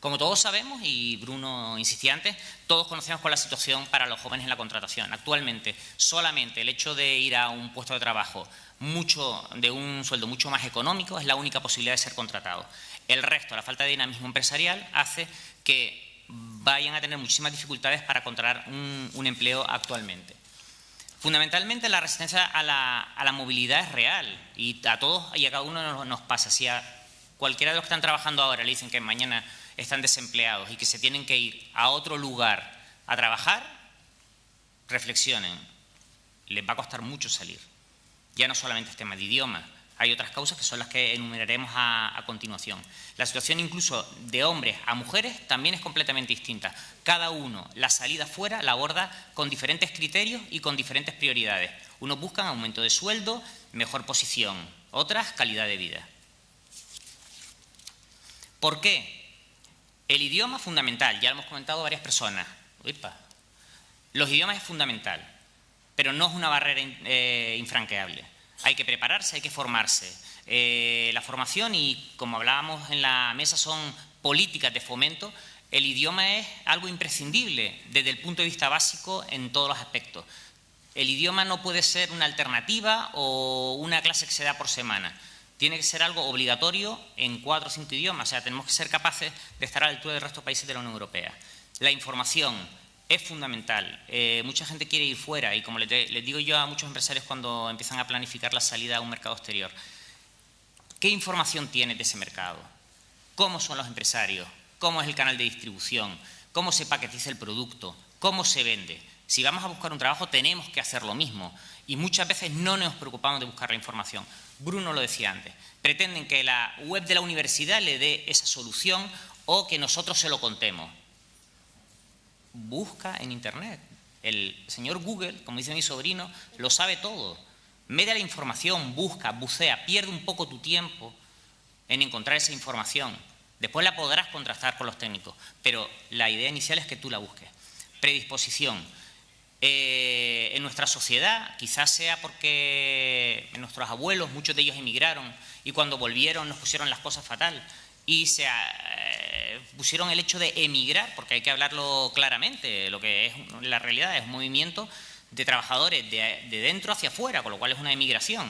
Speaker 6: Como todos sabemos, y Bruno insistía antes, todos conocemos con la situación para los jóvenes en la contratación. Actualmente, solamente el hecho de ir a un puesto de trabajo de un sueldo mucho más económico es la única posibilidad de ser contratado. El resto, la falta de dinamismo empresarial, hace que vayan a tener muchísimas dificultades para contratar un empleo actualmente. Fundamentalmente la resistencia a la movilidad es real y a todos y a cada uno nos pasa. Si a cualquiera de los que están trabajando ahora le dicen que mañana están desempleados y que se tienen que ir a otro lugar a trabajar, reflexionen, les va a costar mucho salir. Ya no solamente es tema de idioma, hay otras causas que son las que enumeraremos a continuación. La situación incluso de hombres a mujeres también es completamente distinta. Cada uno la salida fuera la aborda con diferentes criterios y con diferentes prioridades. Unos buscan aumento de sueldo, mejor posición, otras calidad de vida. ¿Por qué? El idioma es fundamental, ya lo hemos comentado varias personas. Los idiomas es fundamental, pero no es una barrera infranqueable. Hay que prepararse, hay que formarse. La formación, y como hablábamos en la mesa, son políticas de fomento. El idioma es algo imprescindible desde el punto de vista básico en todos los aspectos. El idioma no puede ser una alternativa o una clase que se da por semana. Tiene que ser algo obligatorio en 4 o 5 idiomas. O sea, tenemos que ser capaces de estar a la altura del resto de países de la Unión Europea. La información es fundamental. Mucha gente quiere ir fuera y, como les digo yo a muchos empresarios cuando empiezan a planificar la salida a un mercado exterior, ¿qué información tienes de ese mercado? ¿Cómo son los empresarios? ¿Cómo es el canal de distribución? ¿Cómo se paquetiza el producto? ¿Cómo se vende? Si vamos a buscar un trabajo tenemos que hacer lo mismo y muchas veces no nos preocupamos de buscar la información. Bruno lo decía antes, pretenden que la web de la universidad le dé esa solución o que nosotros se lo contemos. Busca en Internet. El señor Google, como dice mi sobrino, lo sabe todo. Media la información, busca, bucea, pierde un poco tu tiempo en encontrar esa información. Después la podrás contrastar con los técnicos, pero la idea inicial es que tú la busques. Predisposición. En nuestra sociedad, quizás sea porque nuestros abuelos, muchos de ellos emigraron y cuando volvieron nos pusieron las cosas fatal y se pusieron el hecho de emigrar, porque hay que hablarlo claramente, lo que es la realidad es un movimiento de trabajadores de dentro hacia afuera, con lo cual es una emigración.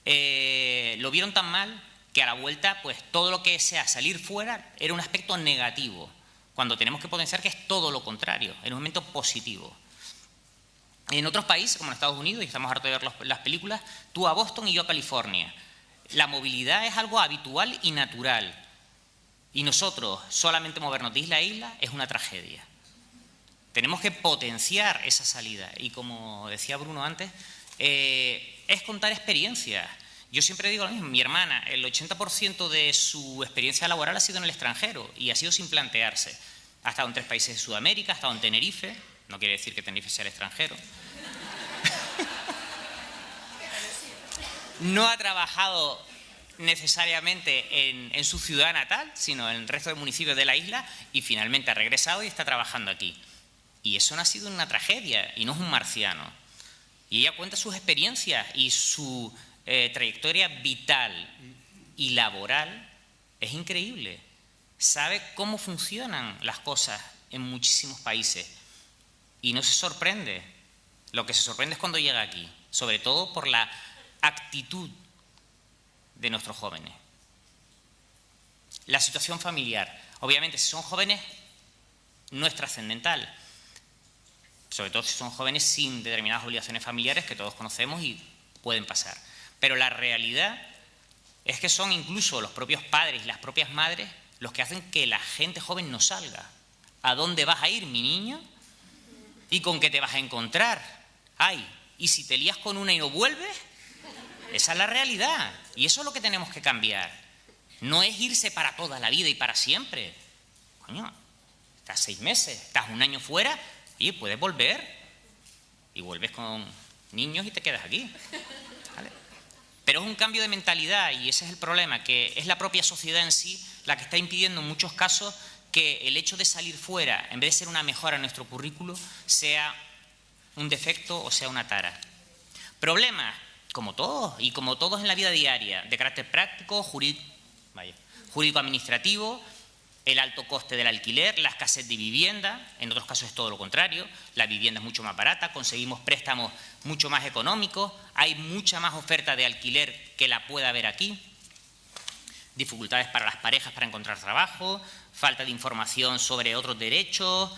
Speaker 6: Lo vieron tan mal que a la vuelta, pues todo lo que sea salir fuera era un aspecto negativo, cuando tenemos que potenciar que es todo lo contrario, en un momento positivo. En otros países, como en Estados Unidos, y estamos hartos de ver las películas, tú a Boston y yo a California. La movilidad es algo habitual y natural. Y nosotros solamente movernos de isla a isla es una tragedia. Tenemos que potenciar esa salida. Y como decía Bruno antes, es contar experiencias. Yo siempre digo lo mismo, mi hermana, el 80% de su experiencia laboral ha sido en el extranjero y ha sido sin plantearse. Ha estado en 3 países de Sudamérica, ha estado en Tenerife, no quiere decir que Tenerife sea el extranjero. No ha trabajado necesariamente en su ciudad natal, sino en el resto de municipios de la isla, y finalmente ha regresado y está trabajando aquí. Y eso no ha sido una tragedia y no es un marciano. Y ella cuenta sus experiencias y su trayectoria vital y laboral es increíble. Sabe cómo funcionan las cosas en muchísimos países y no se sorprende. Lo que se sorprende es cuando llega aquí, sobre todo por la actitud de nuestros jóvenes. La situación familiar. Obviamente, si son jóvenes, no es trascendental. Sobre todo si son jóvenes sin determinadas obligaciones familiares que todos conocemos y pueden pasar. Pero la realidad es que son incluso los propios padres y las propias madres los que hacen que la gente joven no salga. ¿A dónde vas a ir, mi niño? ¿Y con qué te vas a encontrar? Ay, ¿y si te lías con una y no vuelves? Esa es la realidad. Y eso es lo que tenemos que cambiar. No es irse para toda la vida y para siempre. Coño, estás 6 meses, estás 1 año fuera y puedes volver. Y vuelves con niños y te quedas aquí. ¿Vale? Pero es un cambio de mentalidad y ese es el problema, que es la propia sociedad en sí la que está impidiendo en muchos casos que el hecho de salir fuera, en vez de ser una mejora en nuestro currículo, sea un defecto o sea una tara. Problemas, como todos, y como todos en la vida diaria, de carácter práctico, jurídico-administrativo, el alto coste del alquiler, la escasez de vivienda, en otros casos es todo lo contrario, la vivienda es mucho más barata, conseguimos préstamos mucho más económicos, hay mucha más oferta de alquiler que la pueda haber aquí, dificultades para las parejas para encontrar trabajo, falta de información sobre otros derechos,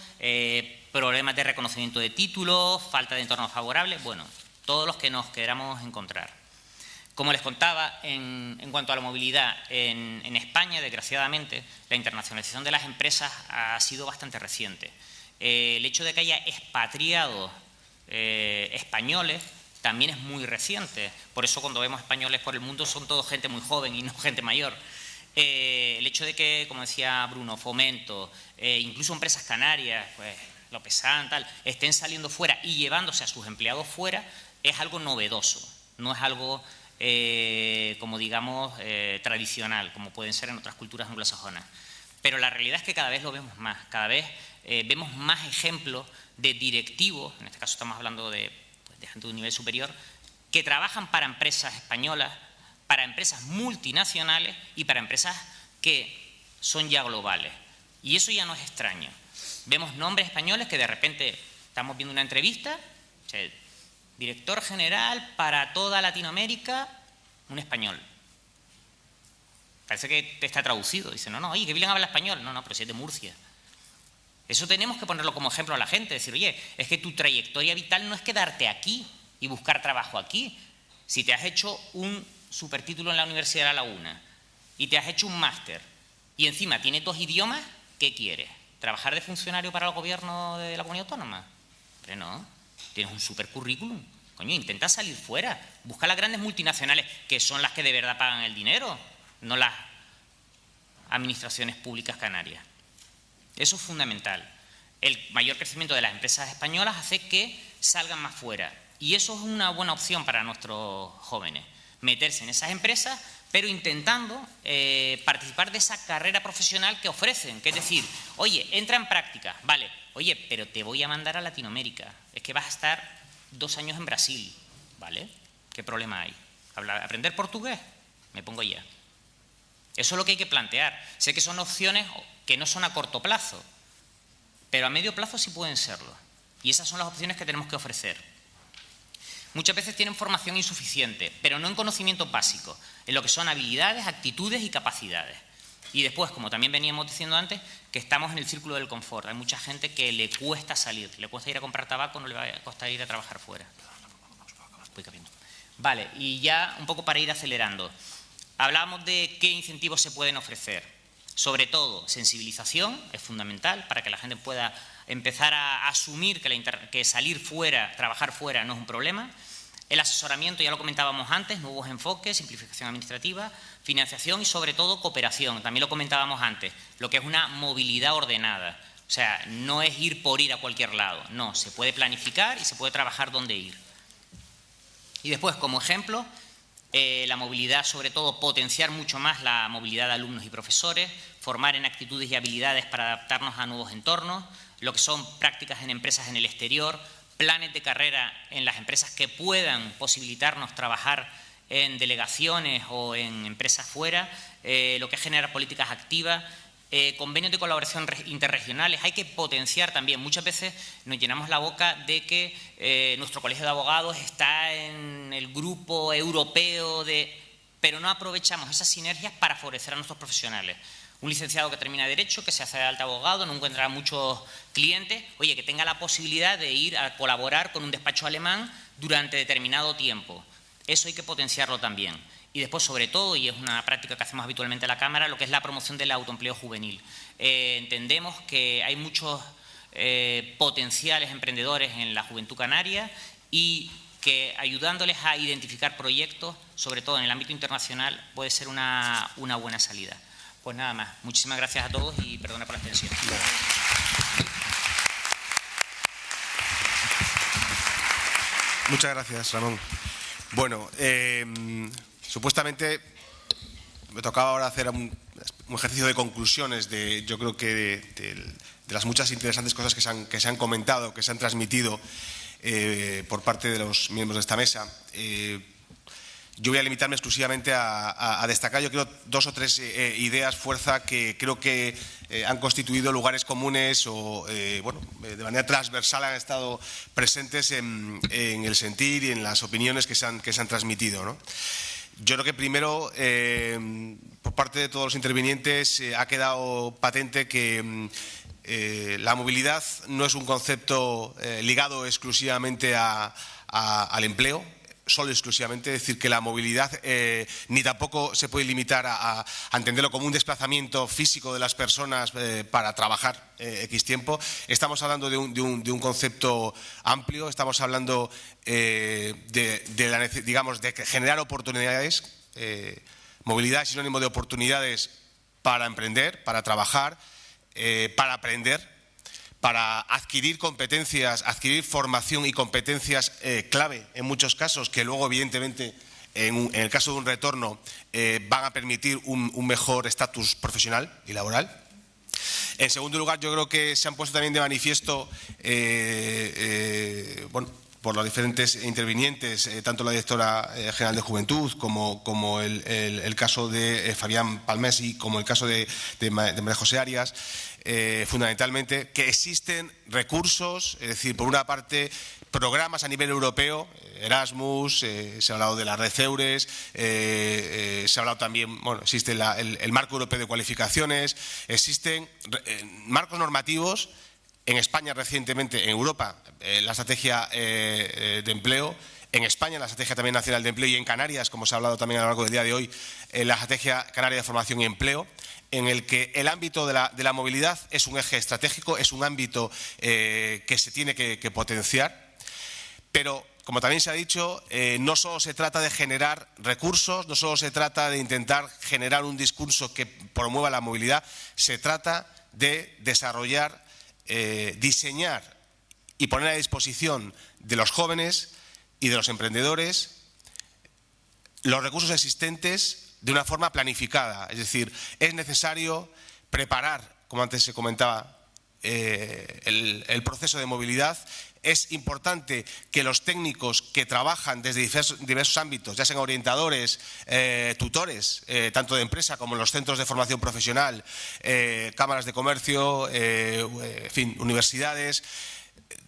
Speaker 6: problemas de reconocimiento de títulos, falta de entorno favorable, bueno, todos los que nos queramos encontrar. Como les contaba, en cuanto a la movilidad, en España, desgraciadamente, la internacionalización de las empresas ha sido bastante reciente. El hecho de que haya expatriados españoles también es muy reciente. Por eso cuando vemos españoles por el mundo son todos gente muy joven y no gente mayor. El hecho de que, como decía Bruno, Fomento, incluso empresas canarias, pues Lopezán, tal, estén saliendo fuera y llevándose a sus empleados fuera, es algo novedoso, no es algo como digamos tradicional, como pueden ser en otras culturas anglosajonas. Pero la realidad es que cada vez lo vemos más, cada vez vemos más ejemplos de directivos, en este caso estamos hablando de gente de un nivel superior, que trabajan para empresas españolas, para empresas multinacionales y para empresas que son ya globales. Y eso ya no es extraño. Vemos nombres españoles que de repente estamos viendo una entrevista, o sea, director general para toda Latinoamérica, un español. Parece que está traducido. Dice, no, oye, que William habla español. No, pero si es de Murcia. Eso tenemos que ponerlo como ejemplo a la gente. Decir, oye, es que tu trayectoria vital no es quedarte aquí y buscar trabajo aquí. Si te has hecho un supertítulo en la Universidad de La Laguna y te has hecho un máster y encima tienes 2 idiomas, ¿qué quieres? ¿Trabajar de funcionario para el gobierno de la comunidad autónoma? Pero no. Tienes un super currículum. Coño, intenta salir fuera. Busca las grandes multinacionales, que son las que de verdad pagan el dinero, no las administraciones públicas canarias. Eso es fundamental. El mayor crecimiento de las empresas españolas hace que salgan más fuera. Y eso es una buena opción para nuestros jóvenes. Meterse en esas empresas, pero intentando participar de esa carrera profesional que ofrecen. Que es decir, oye, entra en práctica, vale, oye, pero te voy a mandar a Latinoamérica. Es que vas a estar 2 años en Brasil, ¿vale? ¿Qué problema hay? ¿Aprender portugués? Me pongo ya. Eso es lo que hay que plantear. Sé que son opciones que no son a corto plazo, pero a medio plazo sí pueden serlo. Y esas son las opciones que tenemos que ofrecer. Muchas veces tienen formación insuficiente, pero no en conocimientos básicos, en lo que son habilidades, actitudes y capacidades. Y después, como también veníamos diciendo antes, que estamos en el círculo del confort. Hay mucha gente que le cuesta salir, le cuesta ir a comprar tabaco, no le va a costar ir a trabajar fuera. Vale, y ya un poco para ir acelerando. Hablábamos de qué incentivos se pueden ofrecer. Sobre todo, sensibilización es fundamental para que la gente pueda empezar a asumir que salir fuera, trabajar fuera no es un problema. El asesoramiento, ya lo comentábamos antes, nuevos enfoques, simplificación administrativa, financiación y sobre todo cooperación. También lo comentábamos antes, lo que es una movilidad ordenada. O sea, no es ir por ir a cualquier lado, no, se puede planificar y se puede trabajar dónde ir. Y después, como ejemplo, la movilidad, sobre todo, potenciar mucho más la movilidad de alumnos y profesores, formar en actitudes y habilidades para adaptarnos a nuevos entornos, lo que son prácticas en empresas en el exterior, planes de carrera en las empresas que puedan posibilitarnos trabajar en delegaciones o en empresas fuera, lo que genera políticas activas, convenios de colaboración interregionales. Hay que potenciar también. Muchas veces nos llenamos la boca de que nuestro colegio de abogados está en el grupo europeo, pero no aprovechamos esas sinergias para favorecer a nuestros profesionales. Un licenciado que termina Derecho, que se hace de alta abogado, no encuentra muchos clientes, oye, que tenga la posibilidad de ir a colaborar con un despacho alemán durante determinado tiempo. Eso hay que potenciarlo también. Y después, sobre todo, y es una práctica que hacemos habitualmente en la Cámara, lo que es la promoción del autoempleo juvenil. Entendemos que hay muchos potenciales emprendedores en la juventud canaria y que ayudándoles a identificar proyectos, sobre todo en el ámbito internacional, puede ser una buena salida. Pues nada más. Muchísimas gracias a todos y perdona por la extensión.
Speaker 1: Muchas gracias, Ramón. Bueno, supuestamente me tocaba ahora hacer un ejercicio de conclusiones yo creo que de las muchas interesantes cosas que se han comentado, que se han transmitido por parte de los miembros de esta mesa. Yo voy a limitarme exclusivamente a destacar, yo creo, 2 o 3 ideas fuerza que creo que han constituido lugares comunes o, bueno, de manera transversal han estado presentes en el sentir y en las opiniones que se han transmitido, ¿no? Yo creo que primero, por parte de todos los intervinientes, ha quedado patente que la movilidad no es un concepto ligado exclusivamente al empleo, solo exclusivamente, es decir, que la movilidad ni tampoco se puede limitar a entenderlo como un desplazamiento físico de las personas para trabajar X tiempo. Estamos hablando de un concepto amplio, estamos hablando digamos, de generar oportunidades. Movilidad es sinónimo de oportunidades para emprender, para trabajar, para aprender, para adquirir competencias, adquirir formación y competencias clave en muchos casos que luego, evidentemente, en el caso de un retorno, van a permitir un mejor estatus profesional y laboral. En segundo lugar, yo creo que se han puesto también de manifiesto, bueno, por los diferentes intervinientes, tanto la directora general de Juventud como el caso de Fabián Palmesi, como el caso de María José Arias, fundamentalmente, que existen recursos, es decir, por una parte, programas a nivel europeo, Erasmus, se ha hablado de la red EURES, se ha hablado también, bueno, existe el marco europeo de cualificaciones, existen marcos normativos. En España recientemente, en Europa, la estrategia de empleo, en España la estrategia también nacional de empleo y en Canarias, como se ha hablado también a lo largo del día de hoy, la estrategia canaria de formación y empleo, en el que el ámbito de la movilidad es un eje estratégico, es un ámbito que se tiene que potenciar, pero como también se ha dicho, no solo se trata de generar recursos, no solo se trata de intentar generar un discurso que promueva la movilidad, se trata de desarrollar, diseñar y poner a disposición de los jóvenes y de los emprendedores los recursos existentes de una forma planificada. Es decir, es necesario preparar, como antes se comentaba, el proceso de movilidad. Es importante que los técnicos que trabajan desde diversos ámbitos, ya sean orientadores, tutores, tanto de empresa como en los centros de formación profesional, cámaras de comercio, en fin, universidades,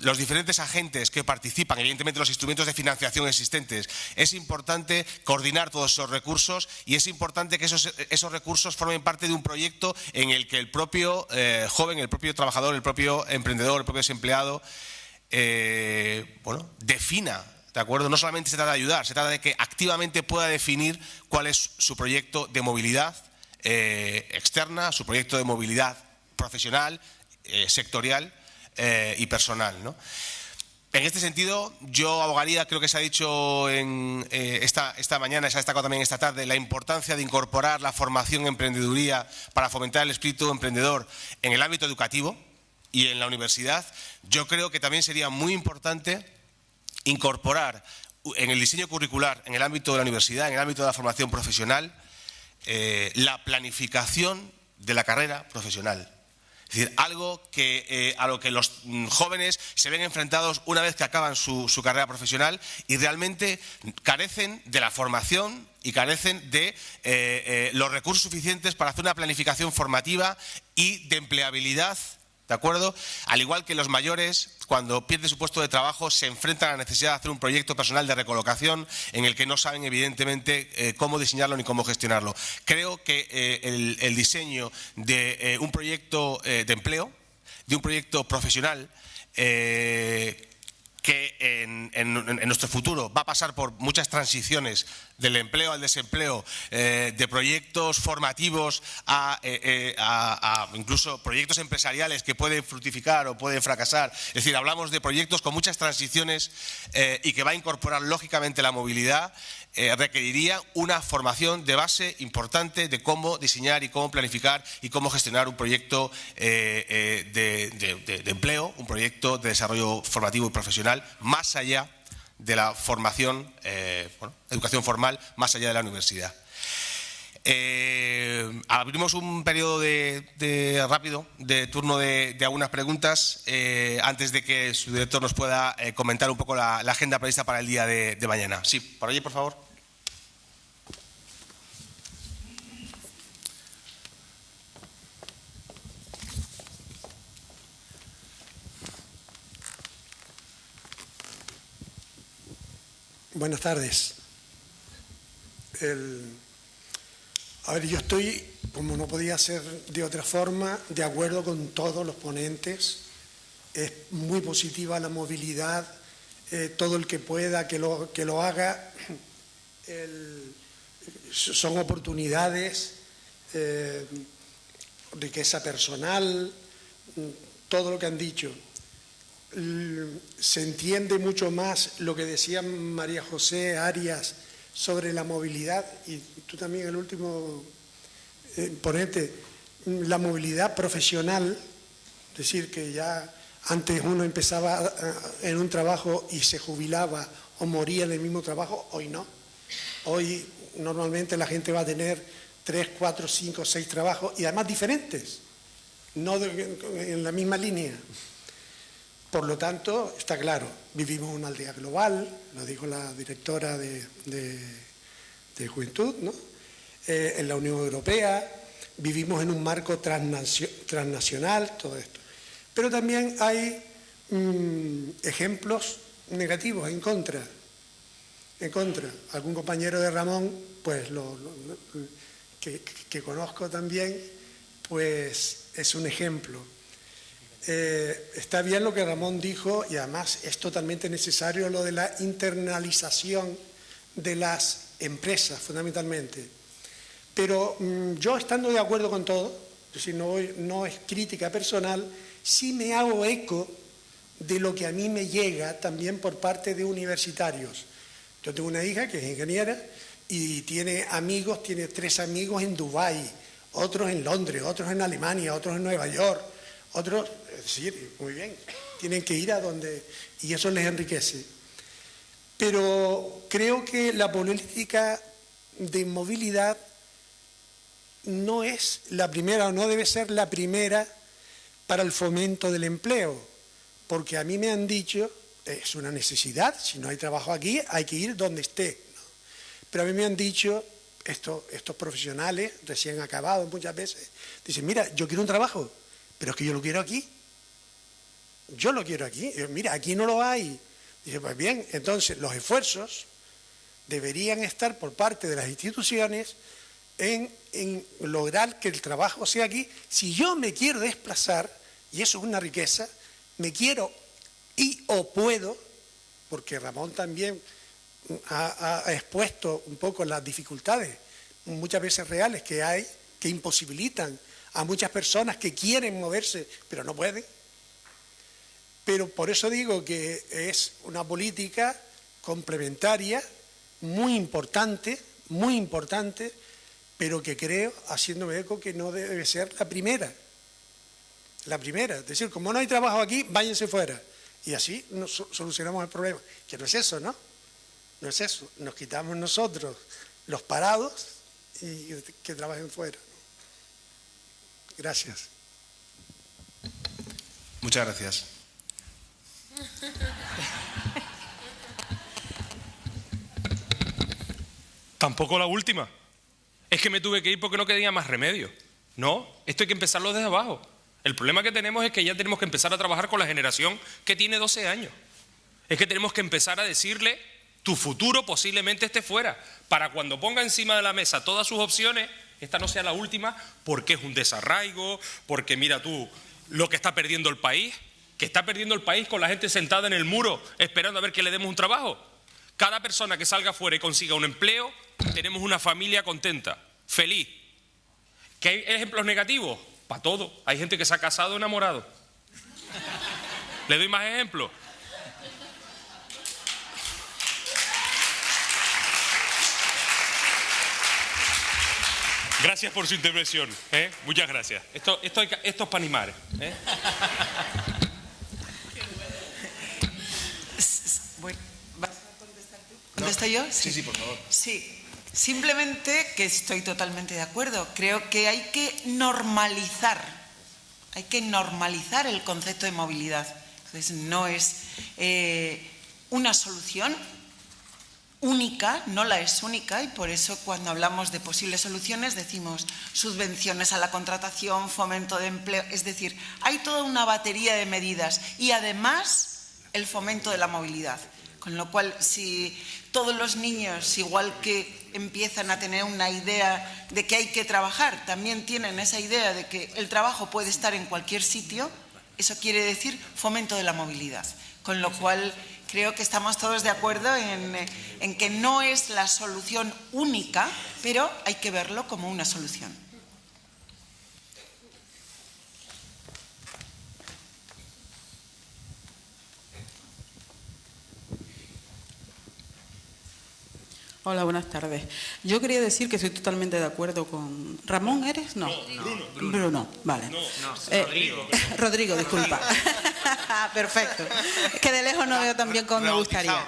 Speaker 1: los diferentes agentes que participan, evidentemente los instrumentos de financiación existentes, es importante coordinar todos esos recursos y es importante que esos recursos formen parte de un proyecto en el que el propio joven, el propio trabajador, el propio emprendedor, el propio desempleado, bueno, defina ¿de acuerdo? No solamente se trata de ayudar, se trata de que activamente pueda definir cuál es su proyecto de movilidad externa, su proyecto de movilidad profesional, sectorial y personal, ¿no? En este sentido, yo abogaría, creo que se ha dicho esta mañana, se ha destacado también esta tarde, la importancia de incorporar la formación en emprendeduría para fomentar el espíritu emprendedor en el ámbito educativo y en la universidad. Yo creo que también sería muy importante incorporar en el diseño curricular, en el ámbito de la universidad, en el ámbito de la formación profesional, la planificación de la carrera profesional. Es decir, algo que, a lo que los jóvenes se ven enfrentados una vez que acaban su carrera profesional y realmente carecen de la formación y carecen de los recursos suficientes para hacer una planificación formativa y de empleabilidad, ¿de acuerdo? Al igual que los mayores, cuando pierden su puesto de trabajo, se enfrentan a la necesidad de hacer un proyecto personal de recolocación en el que no saben, evidentemente, cómo diseñarlo ni cómo gestionarlo. Creo que el diseño de un proyecto de empleo, de un proyecto profesional, que en nuestro futuro va a pasar por muchas transiciones del empleo al desempleo, de proyectos formativos a incluso proyectos empresariales que pueden fructificar o pueden fracasar. Es decir, hablamos de proyectos con muchas transiciones y que va a incorporar lógicamente la movilidad. Requeriría una formación de base importante de cómo diseñar y cómo planificar y cómo gestionar un proyecto de empleo, un proyecto de desarrollo formativo y profesional, más allá de la formación, educación formal, más allá de la universidad. Abrimos un periodo rápido de turno de algunas preguntas antes de que su director nos pueda comentar un poco la agenda prevista para el día de mañana. Sí, por allí, por favor.
Speaker 7: Buenas tardes. A ver, yo estoy, como no podía ser de otra forma, de acuerdo con todos los ponentes. Es muy positiva la movilidad, todo el que pueda que lo haga. Son oportunidades, riqueza personal, todo lo que han dicho. Se entiende mucho más lo que decía María José Arias sobre la movilidad, y tú también, el último ponente, la movilidad profesional, es decir, que ya antes uno empezaba en un trabajo y se jubilaba o moría en el mismo trabajo, hoy no. Hoy normalmente la gente va a tener 3, 4, 5, 6 trabajos y además diferentes, no en la misma línea. Por lo tanto, está claro, vivimos en una aldea global, lo dijo la directora de Juventud, ¿no? En la Unión Europea, vivimos en un marco transnacional, todo esto. Pero también hay ejemplos negativos, en contra. Algún compañero de Ramón, pues que conozco también, pues es un ejemplo. Está bien lo que Ramón dijo, y además es totalmente necesario lo de la internalización de las empresas, fundamentalmente. Pero yo, estando de acuerdo con todo, es decir, no es crítica personal, sí me hago eco de lo que a mí me llega también por parte de universitarios. Yo tengo una hija que es ingeniera y tiene 3 amigos en Dubái, otros en Londres, otros en Alemania, otros en Nueva York, otros, es decir, muy bien, tienen que ir a donde, y eso les enriquece. Pero creo que la política de movilidad no es la primera, o no debe ser la primera para el fomento del empleo, porque a mí me han dicho, es una necesidad, si no hay trabajo aquí, hay que ir donde esté, ¿no? Pero a mí me han dicho, estos profesionales recién acabados muchas veces, dicen, mira, yo quiero un trabajo, pero es que yo lo quiero aquí. Yo lo quiero aquí. Mira, aquí no lo hay. Dice, pues bien, entonces los esfuerzos deberían estar por parte de las instituciones en lograr que el trabajo sea aquí. Si yo me quiero desplazar, y eso es una riqueza, me quiero y o puedo, porque Ramón también ha expuesto un poco las dificultades, muchas veces reales, que hay, que imposibilitan a muchas personas que quieren moverse, pero no pueden. Pero por eso digo que es una política complementaria, muy importante, pero que creo, haciéndome eco, que no debe ser la primera. La primera, es decir, como no hay trabajo aquí, váyanse fuera. Y así solucionamos el problema. Que no es eso, ¿no? No es eso. Nos quitamos nosotros los parados y que trabajen fuera. Gracias.
Speaker 1: Muchas gracias.
Speaker 5: Tampoco la última. Es que me tuve que ir porque no quería más remedio. No, esto hay que empezarlo desde abajo. El problema que tenemos es que ya tenemos que empezar a trabajar con la generación que tiene 12 años. Es que tenemos que empezar a decirle, tu futuro posiblemente esté fuera, para cuando ponga encima de la mesa todas sus opciones, esta no sea la última, porque es un desarraigo, porque mira tú lo que está perdiendo el país, que está perdiendo el país con la gente sentada en el muro esperando a ver que le demos un trabajo. Cada persona que salga fuera y consiga un empleo, tenemos una familia contenta, feliz. ¿Que hay ejemplos negativos? Para todo. Hay gente que se ha casado enamorado. ¿Le doy más ejemplos? Gracias por su intervención. Muchas gracias. Esto es para animar.
Speaker 3: Bueno, ¿vas a contestar tú? ¿Contesto yo?
Speaker 1: Sí, por favor.
Speaker 3: Sí. Simplemente que estoy totalmente de acuerdo. Creo que hay que normalizar el concepto de movilidad. Entonces, no es una solución única, no la es única, y por eso cuando hablamos de posibles soluciones decimos subvenciones a la contratación, fomento de empleo, es decir, hay toda una batería de medidas y además el fomento de la movilidad. Con lo cual, si todos los niños, igual que empiezan a tener una idea de que hay que trabajar, también tienen esa idea de que el trabajo puede estar en cualquier sitio, eso quiere decir fomento de la movilidad. Con lo cual, creo que estamos todos de acuerdo en que no es la solución única, pero hay que verlo como una solución.
Speaker 8: Hola, buenas tardes. Yo quería decir que estoy totalmente de acuerdo con... ¿Ramón eres? No. Bruno, vale.
Speaker 6: Rodrigo.
Speaker 8: Rodrigo, disculpa. Perfecto. Es que de lejos no veo tan bien como me gustaría.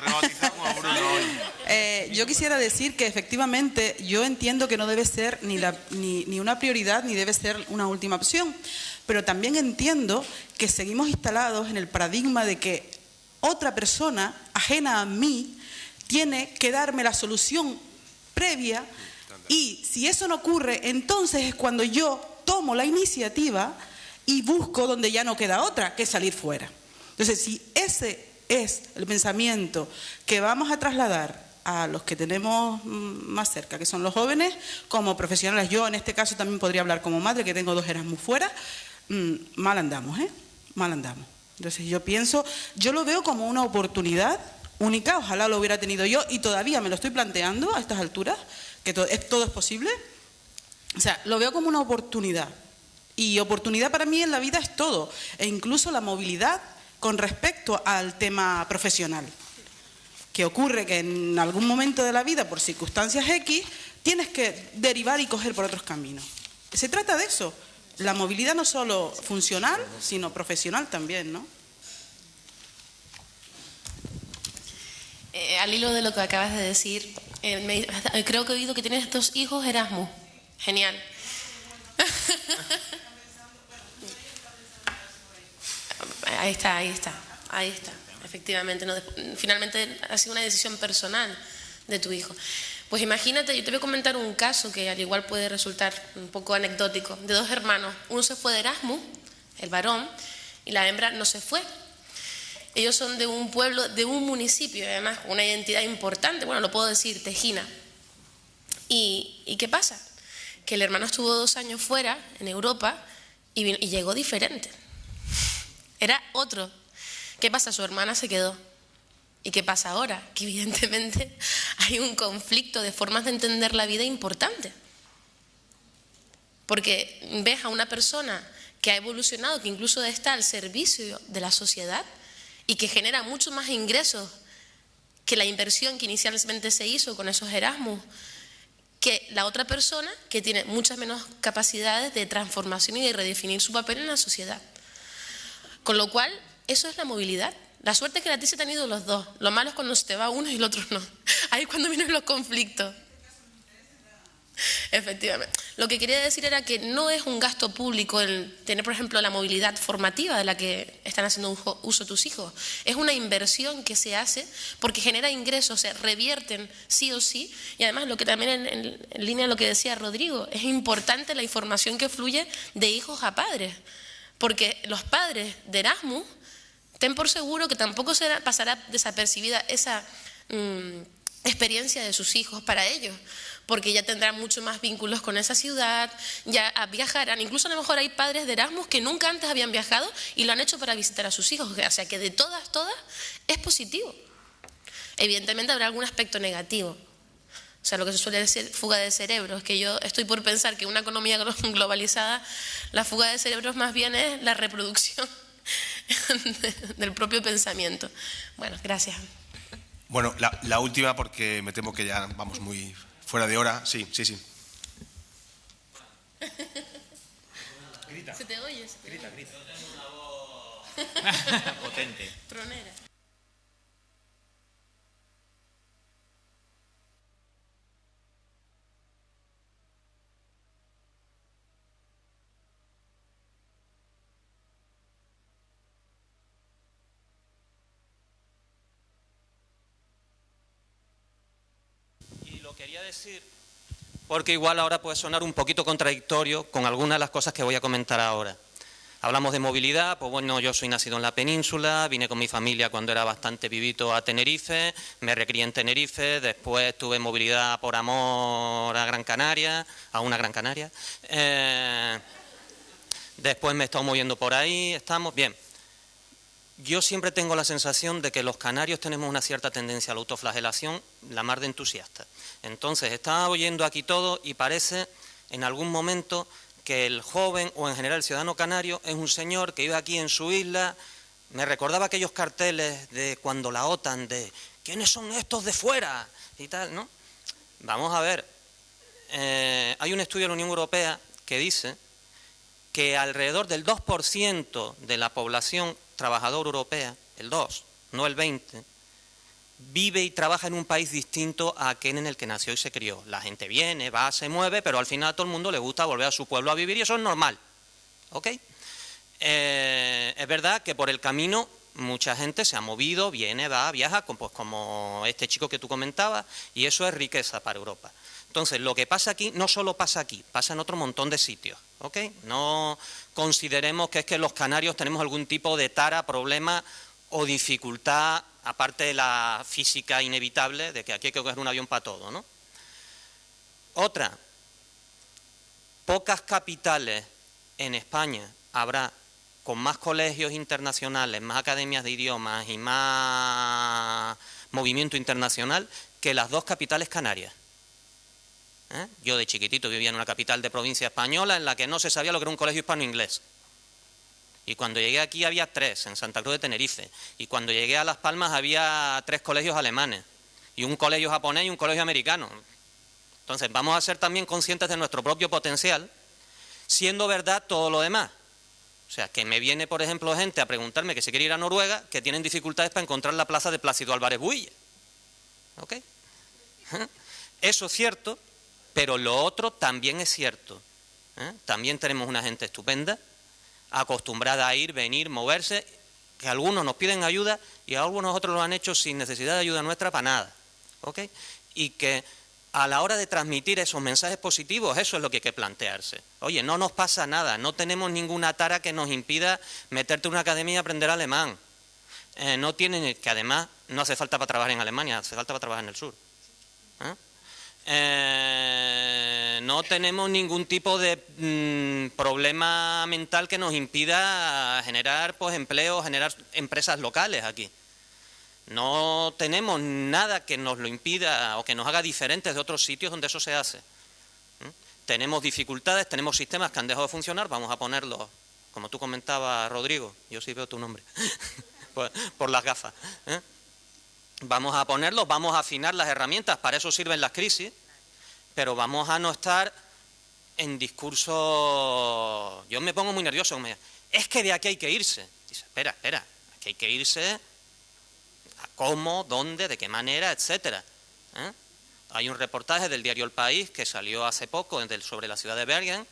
Speaker 8: Yo quisiera decir que efectivamente yo entiendo que no debe ser ni una prioridad ni debe ser una última opción, pero también entiendo que seguimos instalados en el paradigma de que otra persona ajena a mí tiene que darme la solución previa, y si eso no ocurre, entonces es cuando yo tomo la iniciativa y busco donde ya no queda otra, que salir fuera. Entonces, si ese es el pensamiento que vamos a trasladar a los que tenemos más cerca, que son los jóvenes, como profesionales, yo en este caso también podría hablar como madre, que tengo 2 Erasmus fuera, mal andamos, mal andamos. Entonces yo lo veo como una oportunidad única, ojalá lo hubiera tenido yo, y todavía me lo estoy planteando a estas alturas, que todo es posible. O sea, lo veo como una oportunidad, y oportunidad para mí en la vida es todo, e incluso la movilidad con respecto al tema profesional, que ocurre que en algún momento de la vida, por circunstancias X, tienes que derivar y coger por otros caminos. Se trata de eso, la movilidad no solo funcional, sino profesional también, ¿no?
Speaker 2: Al hilo de lo que acabas de decir, creo que he oído que tienes 2 hijos Erasmus. Genial. Ahí está. Efectivamente, no, finalmente ha sido una decisión personal de tu hijo. Pues imagínate, yo te voy a comentar un caso que al igual puede resultar un poco anecdótico, de 2 hermanos. Uno se fue de Erasmus, el varón, y la hembra no se fue. Ellos son de un pueblo, de un municipio, además, una identidad importante, bueno, lo puedo decir, Tejina. ¿Y qué pasa? Que el hermano estuvo 2 años fuera, en Europa, y llegó diferente. Era otro. ¿Qué pasa? Su hermana se quedó. ¿Y qué pasa ahora? Que evidentemente hay un conflicto de formas de entender la vida importante. Porque ves a una persona que ha evolucionado, que incluso está al servicio de la sociedad y que genera mucho más ingresos que la inversión que inicialmente se hizo con esos Erasmus, que la otra persona que tiene muchas menos capacidades de transformación y de redefinir su papel en la sociedad. Con lo cual, eso es la movilidad. La suerte es que la TIC se han ido los dos. Lo malo es cuando se te va uno y el otro no. Ahí es cuando vienen los conflictos. Efectivamente. Lo que quería decir era que no es un gasto público el tener, por ejemplo, la movilidad formativa de la que están haciendo uso tus hijos. Es una inversión que se hace porque genera ingresos, se revierten sí o sí. Y además, lo que también en línea de lo que decía Rodrigo, es importante la información que fluye de hijos a padres. Porque los padres de Erasmus, ten por seguro que tampoco pasará desapercibida esa experiencia de sus hijos para ellos, porque ya tendrán mucho más vínculos con esa ciudad, ya viajarán. Incluso a lo mejor hay padres de Erasmus que nunca antes habían viajado y lo han hecho para visitar a sus hijos. O sea que de todas es positivo. Evidentemente habrá algún aspecto negativo. O sea, lo que se suele decir fuga de cerebros, que yo estoy por pensar que en una economía globalizada la fuga de cerebros más bien es la reproducción del propio pensamiento. Bueno, gracias.
Speaker 1: Bueno, la última, porque me temo que ya vamos muy fuera de hora. Sí.
Speaker 2: Grita. ¿Se te oye?
Speaker 6: Grita. Potente.
Speaker 2: Tronera.
Speaker 9: Quería decir, porque igual ahora puede sonar un poquito contradictorio con algunas de las cosas que voy a comentar ahora. Hablamos de movilidad, pues bueno, yo soy nacido en la península, vine con mi familia cuando era bastante vivito a Tenerife, me recrié en Tenerife, después tuve movilidad por amor a Gran Canaria, a una Gran Canaria, después me he estado moviendo por ahí, estamos bien. Yo siempre tengo la sensación de que los canarios tenemos una cierta tendencia a la autoflagelación, la mar de entusiasta. Entonces, estaba oyendo aquí todo y parece en algún momento que el joven o en general el ciudadano canario es un señor que vive aquí en su isla. Me recordaba aquellos carteles de cuando la OTAN de ¿quiénes son estos de fuera? Y tal, ¿no? Vamos a ver, hay un estudio de la Unión Europea que dice que alrededor del 2% de la población trabajadora europea, el 2, no el 20, vive y trabaja en un país distinto a aquel en el que nació y se crió. La gente viene, va, se mueve, pero al final a todo el mundo le gusta volver a su pueblo a vivir y eso es normal. ¿Ok? Es verdad que por el camino mucha gente se ha movido, viene, va, viaja, pues como este chico que tú comentabas, y eso es riqueza para Europa. Entonces, lo que pasa aquí no solo pasa aquí, pasa en otro montón de sitios. ¿Ok? No consideremos que es que los canarios tenemos algún tipo de tara, problema o dificultad, aparte de la física inevitable de que aquí hay que coger un avión para todo, ¿no? Otra, pocas capitales en España habrá con más colegios internacionales, más academias de idiomas y más movimiento internacional que las dos capitales canarias. Yo de chiquitito vivía en una capital de provincia española en la que no se sabía lo que era un colegio hispano-inglés. Y cuando llegué aquí había 3, en Santa Cruz de Tenerife. Y cuando llegué a Las Palmas había 3 colegios alemanes, y un colegio japonés y un colegio americano. Entonces vamos a ser también conscientes de nuestro propio potencial, siendo verdad todo lo demás. O sea, que me viene, por ejemplo, gente a preguntarme que si quiere ir a Noruega, que tienen dificultades para encontrar la plaza de Plácido Álvarez Buille. ¿Ok? Eso es cierto. Pero lo otro también es cierto. También tenemos una gente estupenda, acostumbrada a ir, venir, moverse, que algunos nos piden ayuda y algunos otros lo han hecho sin necesidad de ayuda nuestra para nada. ¿Ok? Y que a la hora de transmitir esos mensajes positivos, eso es lo que hay que plantearse. Oye, no nos pasa nada, no tenemos ninguna tara que nos impida meterte en una academia y aprender alemán. No tienen, que además no hace falta para trabajar en Alemania, hace falta para trabajar en el sur. No tenemos ningún tipo de problema mental que nos impida generar pues empleos, generar empresas locales aquí. No tenemos nada que nos lo impida o que nos haga diferentes de otros sitios donde eso se hace. Tenemos dificultades, tenemos sistemas que han dejado de funcionar, vamos a ponerlos, como tú comentabas, Rodrigo, yo sí veo tu nombre, por las gafas. Vamos a ponerlos, vamos a afinar las herramientas, para eso sirven las crisis, pero vamos a no estar en discurso. Yo me pongo muy nervioso, es que de aquí hay que irse. Dice, espera, aquí hay que irse a cómo, dónde, de qué manera, etcétera. Hay un reportaje del diario El País que salió hace poco sobre la ciudad de Bergen,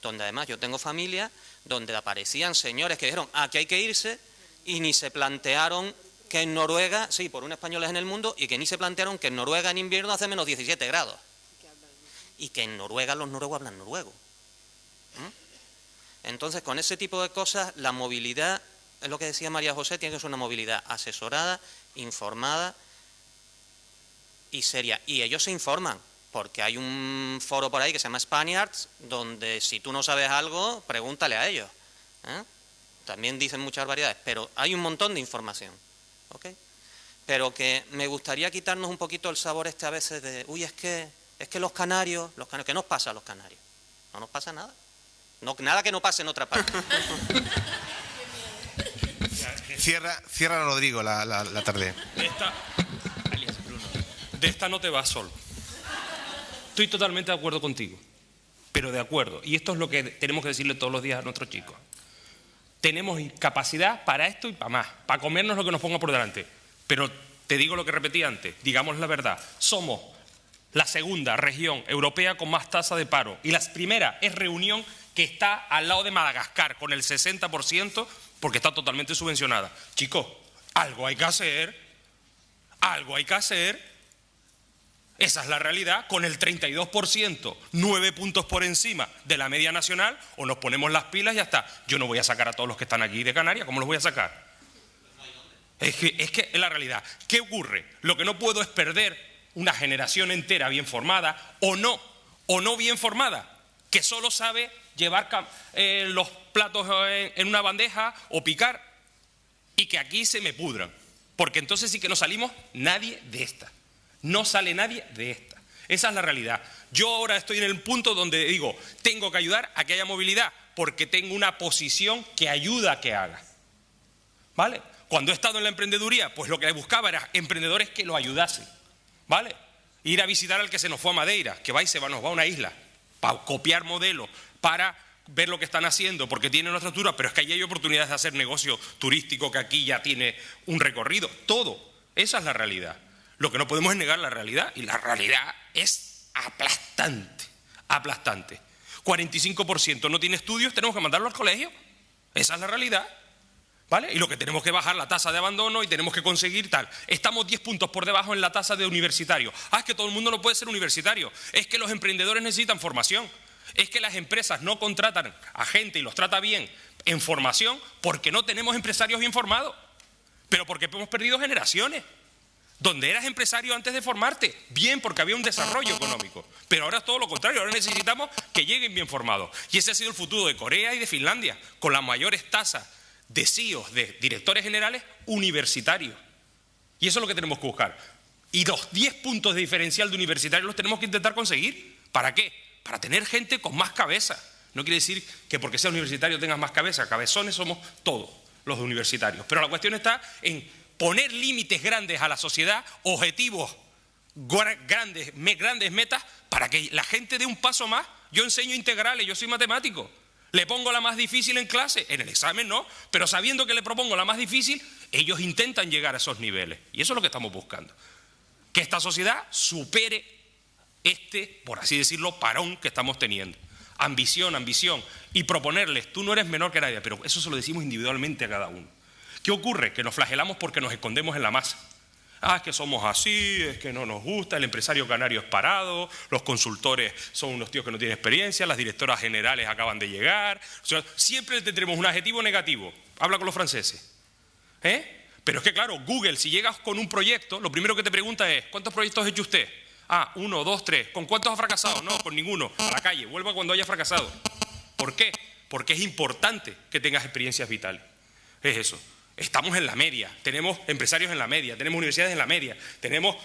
Speaker 9: donde además yo tengo familia, donde aparecían señores que dijeron, aquí hay que irse, y ni se plantearon que en Noruega, sí, por un español es en el mundo, y que ni se plantearon que en Noruega en invierno hace menos 17 grados. Y que en Noruega los noruegos hablan noruego. Entonces, con ese tipo de cosas, la movilidad, es lo que decía María José, tiene que ser una movilidad asesorada, informada y seria. Y ellos se informan, porque hay un foro por ahí que se llama Spaniards, donde si tú no sabes algo, pregúntale a ellos. También dicen muchas variedades, pero hay un montón de información. ¿Okay? Pero que me gustaría quitarnos un poquito el sabor a veces de, uy, es que los canarios, ¿qué nos pasa a los canarios? No nos pasa nada. No, nada que no pase en otra parte.
Speaker 1: Cierra Rodrigo la tarde.
Speaker 5: De esta no te vas solo. Estoy totalmente de acuerdo contigo, pero de acuerdo. Y esto es lo que tenemos que decirle todos los días a nuestros chicos. Tenemos capacidad para esto y para más, para comernos lo que nos ponga por delante. Pero te digo lo que repetí antes, digamos la verdad, somos la segunda región europea con más tasa de paro. Y la primera es Reunión, que está al lado de Madagascar, con el 60%, porque está totalmente subvencionada. Chicos, algo hay que hacer, algo hay que hacer. Esa es la realidad, con el 32%, 9 puntos por encima de la media nacional, o nos ponemos las pilas y ya está. Yo no voy a sacar a todos los que están aquí de Canarias, ¿cómo los voy a sacar? Es que es la realidad. ¿Qué ocurre? Lo que no puedo es perder una generación entera bien formada, o no bien formada, que solo sabe llevar los platos en una bandeja o picar, y que aquí se me pudran. Porque entonces sí que no salimos nadie de esta. No sale nadie de esta. Esa es la realidad. Yo ahora estoy en el punto donde digo, tengo que ayudar a que haya movilidad, porque tengo una posición que ayuda a que haga. ¿Vale? Cuando he estado en la emprendeduría, pues lo que buscaba era emprendedores que lo ayudasen. ¿Vale? Ir a visitar al que se nos fue a Madeira, que va y nos va a una isla, para copiar modelos, para ver lo que están haciendo, porque tienen una estructura, pero es que allí hay oportunidades de hacer negocio turístico que aquí ya tiene un recorrido. Todo. Esa es la realidad. Lo que no podemos es negar la realidad, y la realidad es aplastante, aplastante. 45% no tiene estudios, tenemos que mandarlo al colegio. Esa es la realidad, ¿vale? Y lo que tenemos que bajar la tasa de abandono y tenemos que conseguir tal. Estamos 10 puntos por debajo en la tasa de universitarios. Es que todo el mundo no puede ser universitario. Es que los emprendedores necesitan formación. Es que las empresas no contratan a gente y los trata bien en formación porque no tenemos empresarios bien formados. Pero porque hemos perdido generaciones. Donde eras empresario antes de formarte, bien, porque había un desarrollo económico. Pero ahora es todo lo contrario, ahora necesitamos que lleguen bien formados. Y ese ha sido el futuro de Corea y de Finlandia, con las mayores tasas de CEOs, de directores generales universitarios. Y eso es lo que tenemos que buscar. Y los 10 puntos de diferencial de universitarios los tenemos que intentar conseguir. ¿Para qué? Para tener gente con más cabeza. No quiere decir que porque sea universitario tengas más cabeza. Cabezones somos todos los universitarios. Pero la cuestión está en poner límites grandes a la sociedad, objetivos grandes metas, para que la gente dé un paso más. Yo enseño integrales, yo soy matemático. Le pongo la más difícil en clase, en el examen no, pero sabiendo que le propongo la más difícil, ellos intentan llegar a esos niveles. Y eso es lo que estamos buscando. Que esta sociedad supere por así decirlo, parón que estamos teniendo. Ambición. Y proponerles, tú no eres menor que nadie, pero eso se lo decimos individualmente a cada uno. ¿Qué ocurre? Que nos flagelamos porque nos escondemos en la masa. Es que somos así, es que no nos gusta, el empresario canario es parado, los consultores son unos tíos que no tienen experiencia, las directoras generales acaban de llegar. O sea, siempre tendremos un adjetivo negativo. Habla con los franceses. Pero es que claro, Google, si llegas con un proyecto, lo primero que te pregunta es, ¿cuántos proyectos ha hecho usted? 1, 2, 3. ¿Con cuántos ha fracasado? No, con ninguno. A la calle, vuelva cuando haya fracasado. ¿Por qué? Porque es importante que tengas experiencias vitales. Es eso. Estamos en la media, tenemos empresarios en la media, tenemos universidades en la media, tenemos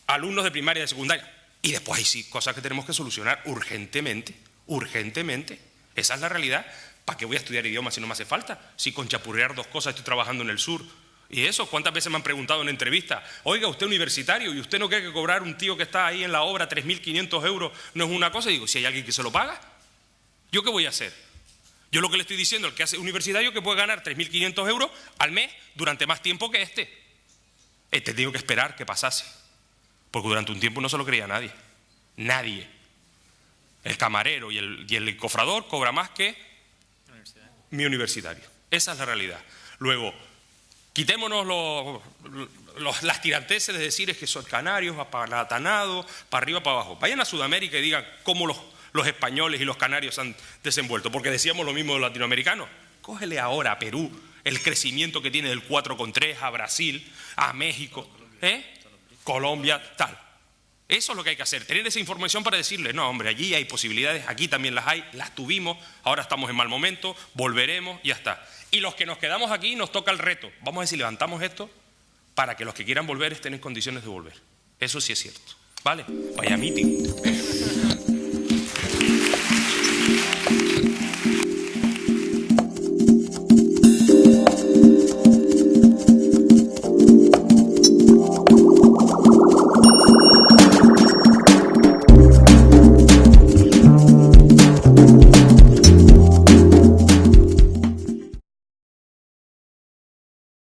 Speaker 5: alumnos de primaria y de secundaria. Y después hay sí cosas que tenemos que solucionar urgentemente, urgentemente. Esa es la realidad. ¿Para qué voy a estudiar idiomas si no me hace falta? Si con chapurrear 2 cosas estoy trabajando en el sur. Y eso, ¿cuántas veces me han preguntado en entrevistas? Oiga, usted es universitario y usted no cree que cobrar un tío que está ahí en la obra 3.500 euros no es una cosa. Y digo, si hay alguien que se lo paga, ¿yo qué voy a hacer? Yo lo que le estoy diciendo al que hace universitario que puede ganar 3.500 euros al mes durante más tiempo que este. Este tengo que esperar que pasase. Porque durante un tiempo no se lo creía nadie. Nadie. El camarero y el cofrador cobra más que mi universitario. Esa es la realidad. Luego, quitémonos las tiranteses de decir es que son canarios, apalatanado, para arriba, para abajo. Vayan a Sudamérica y digan cómo los españoles y los canarios han desenvuelto, porque decíamos lo mismo de los latinoamericanos. Cógele ahora a Perú el crecimiento que tiene del 4,3, a Brasil, a México, Colombia, tal. Eso es lo que hay que hacer, tener esa información para decirle, no hombre, allí hay posibilidades, aquí también las hay, las tuvimos, ahora estamos en mal momento, volveremos y ya está. Y los que nos quedamos aquí nos toca el reto. Vamos a ver si levantamos esto para que los que quieran volver estén en condiciones de volver. Eso sí es cierto. ¿Vale? Vaya meeting.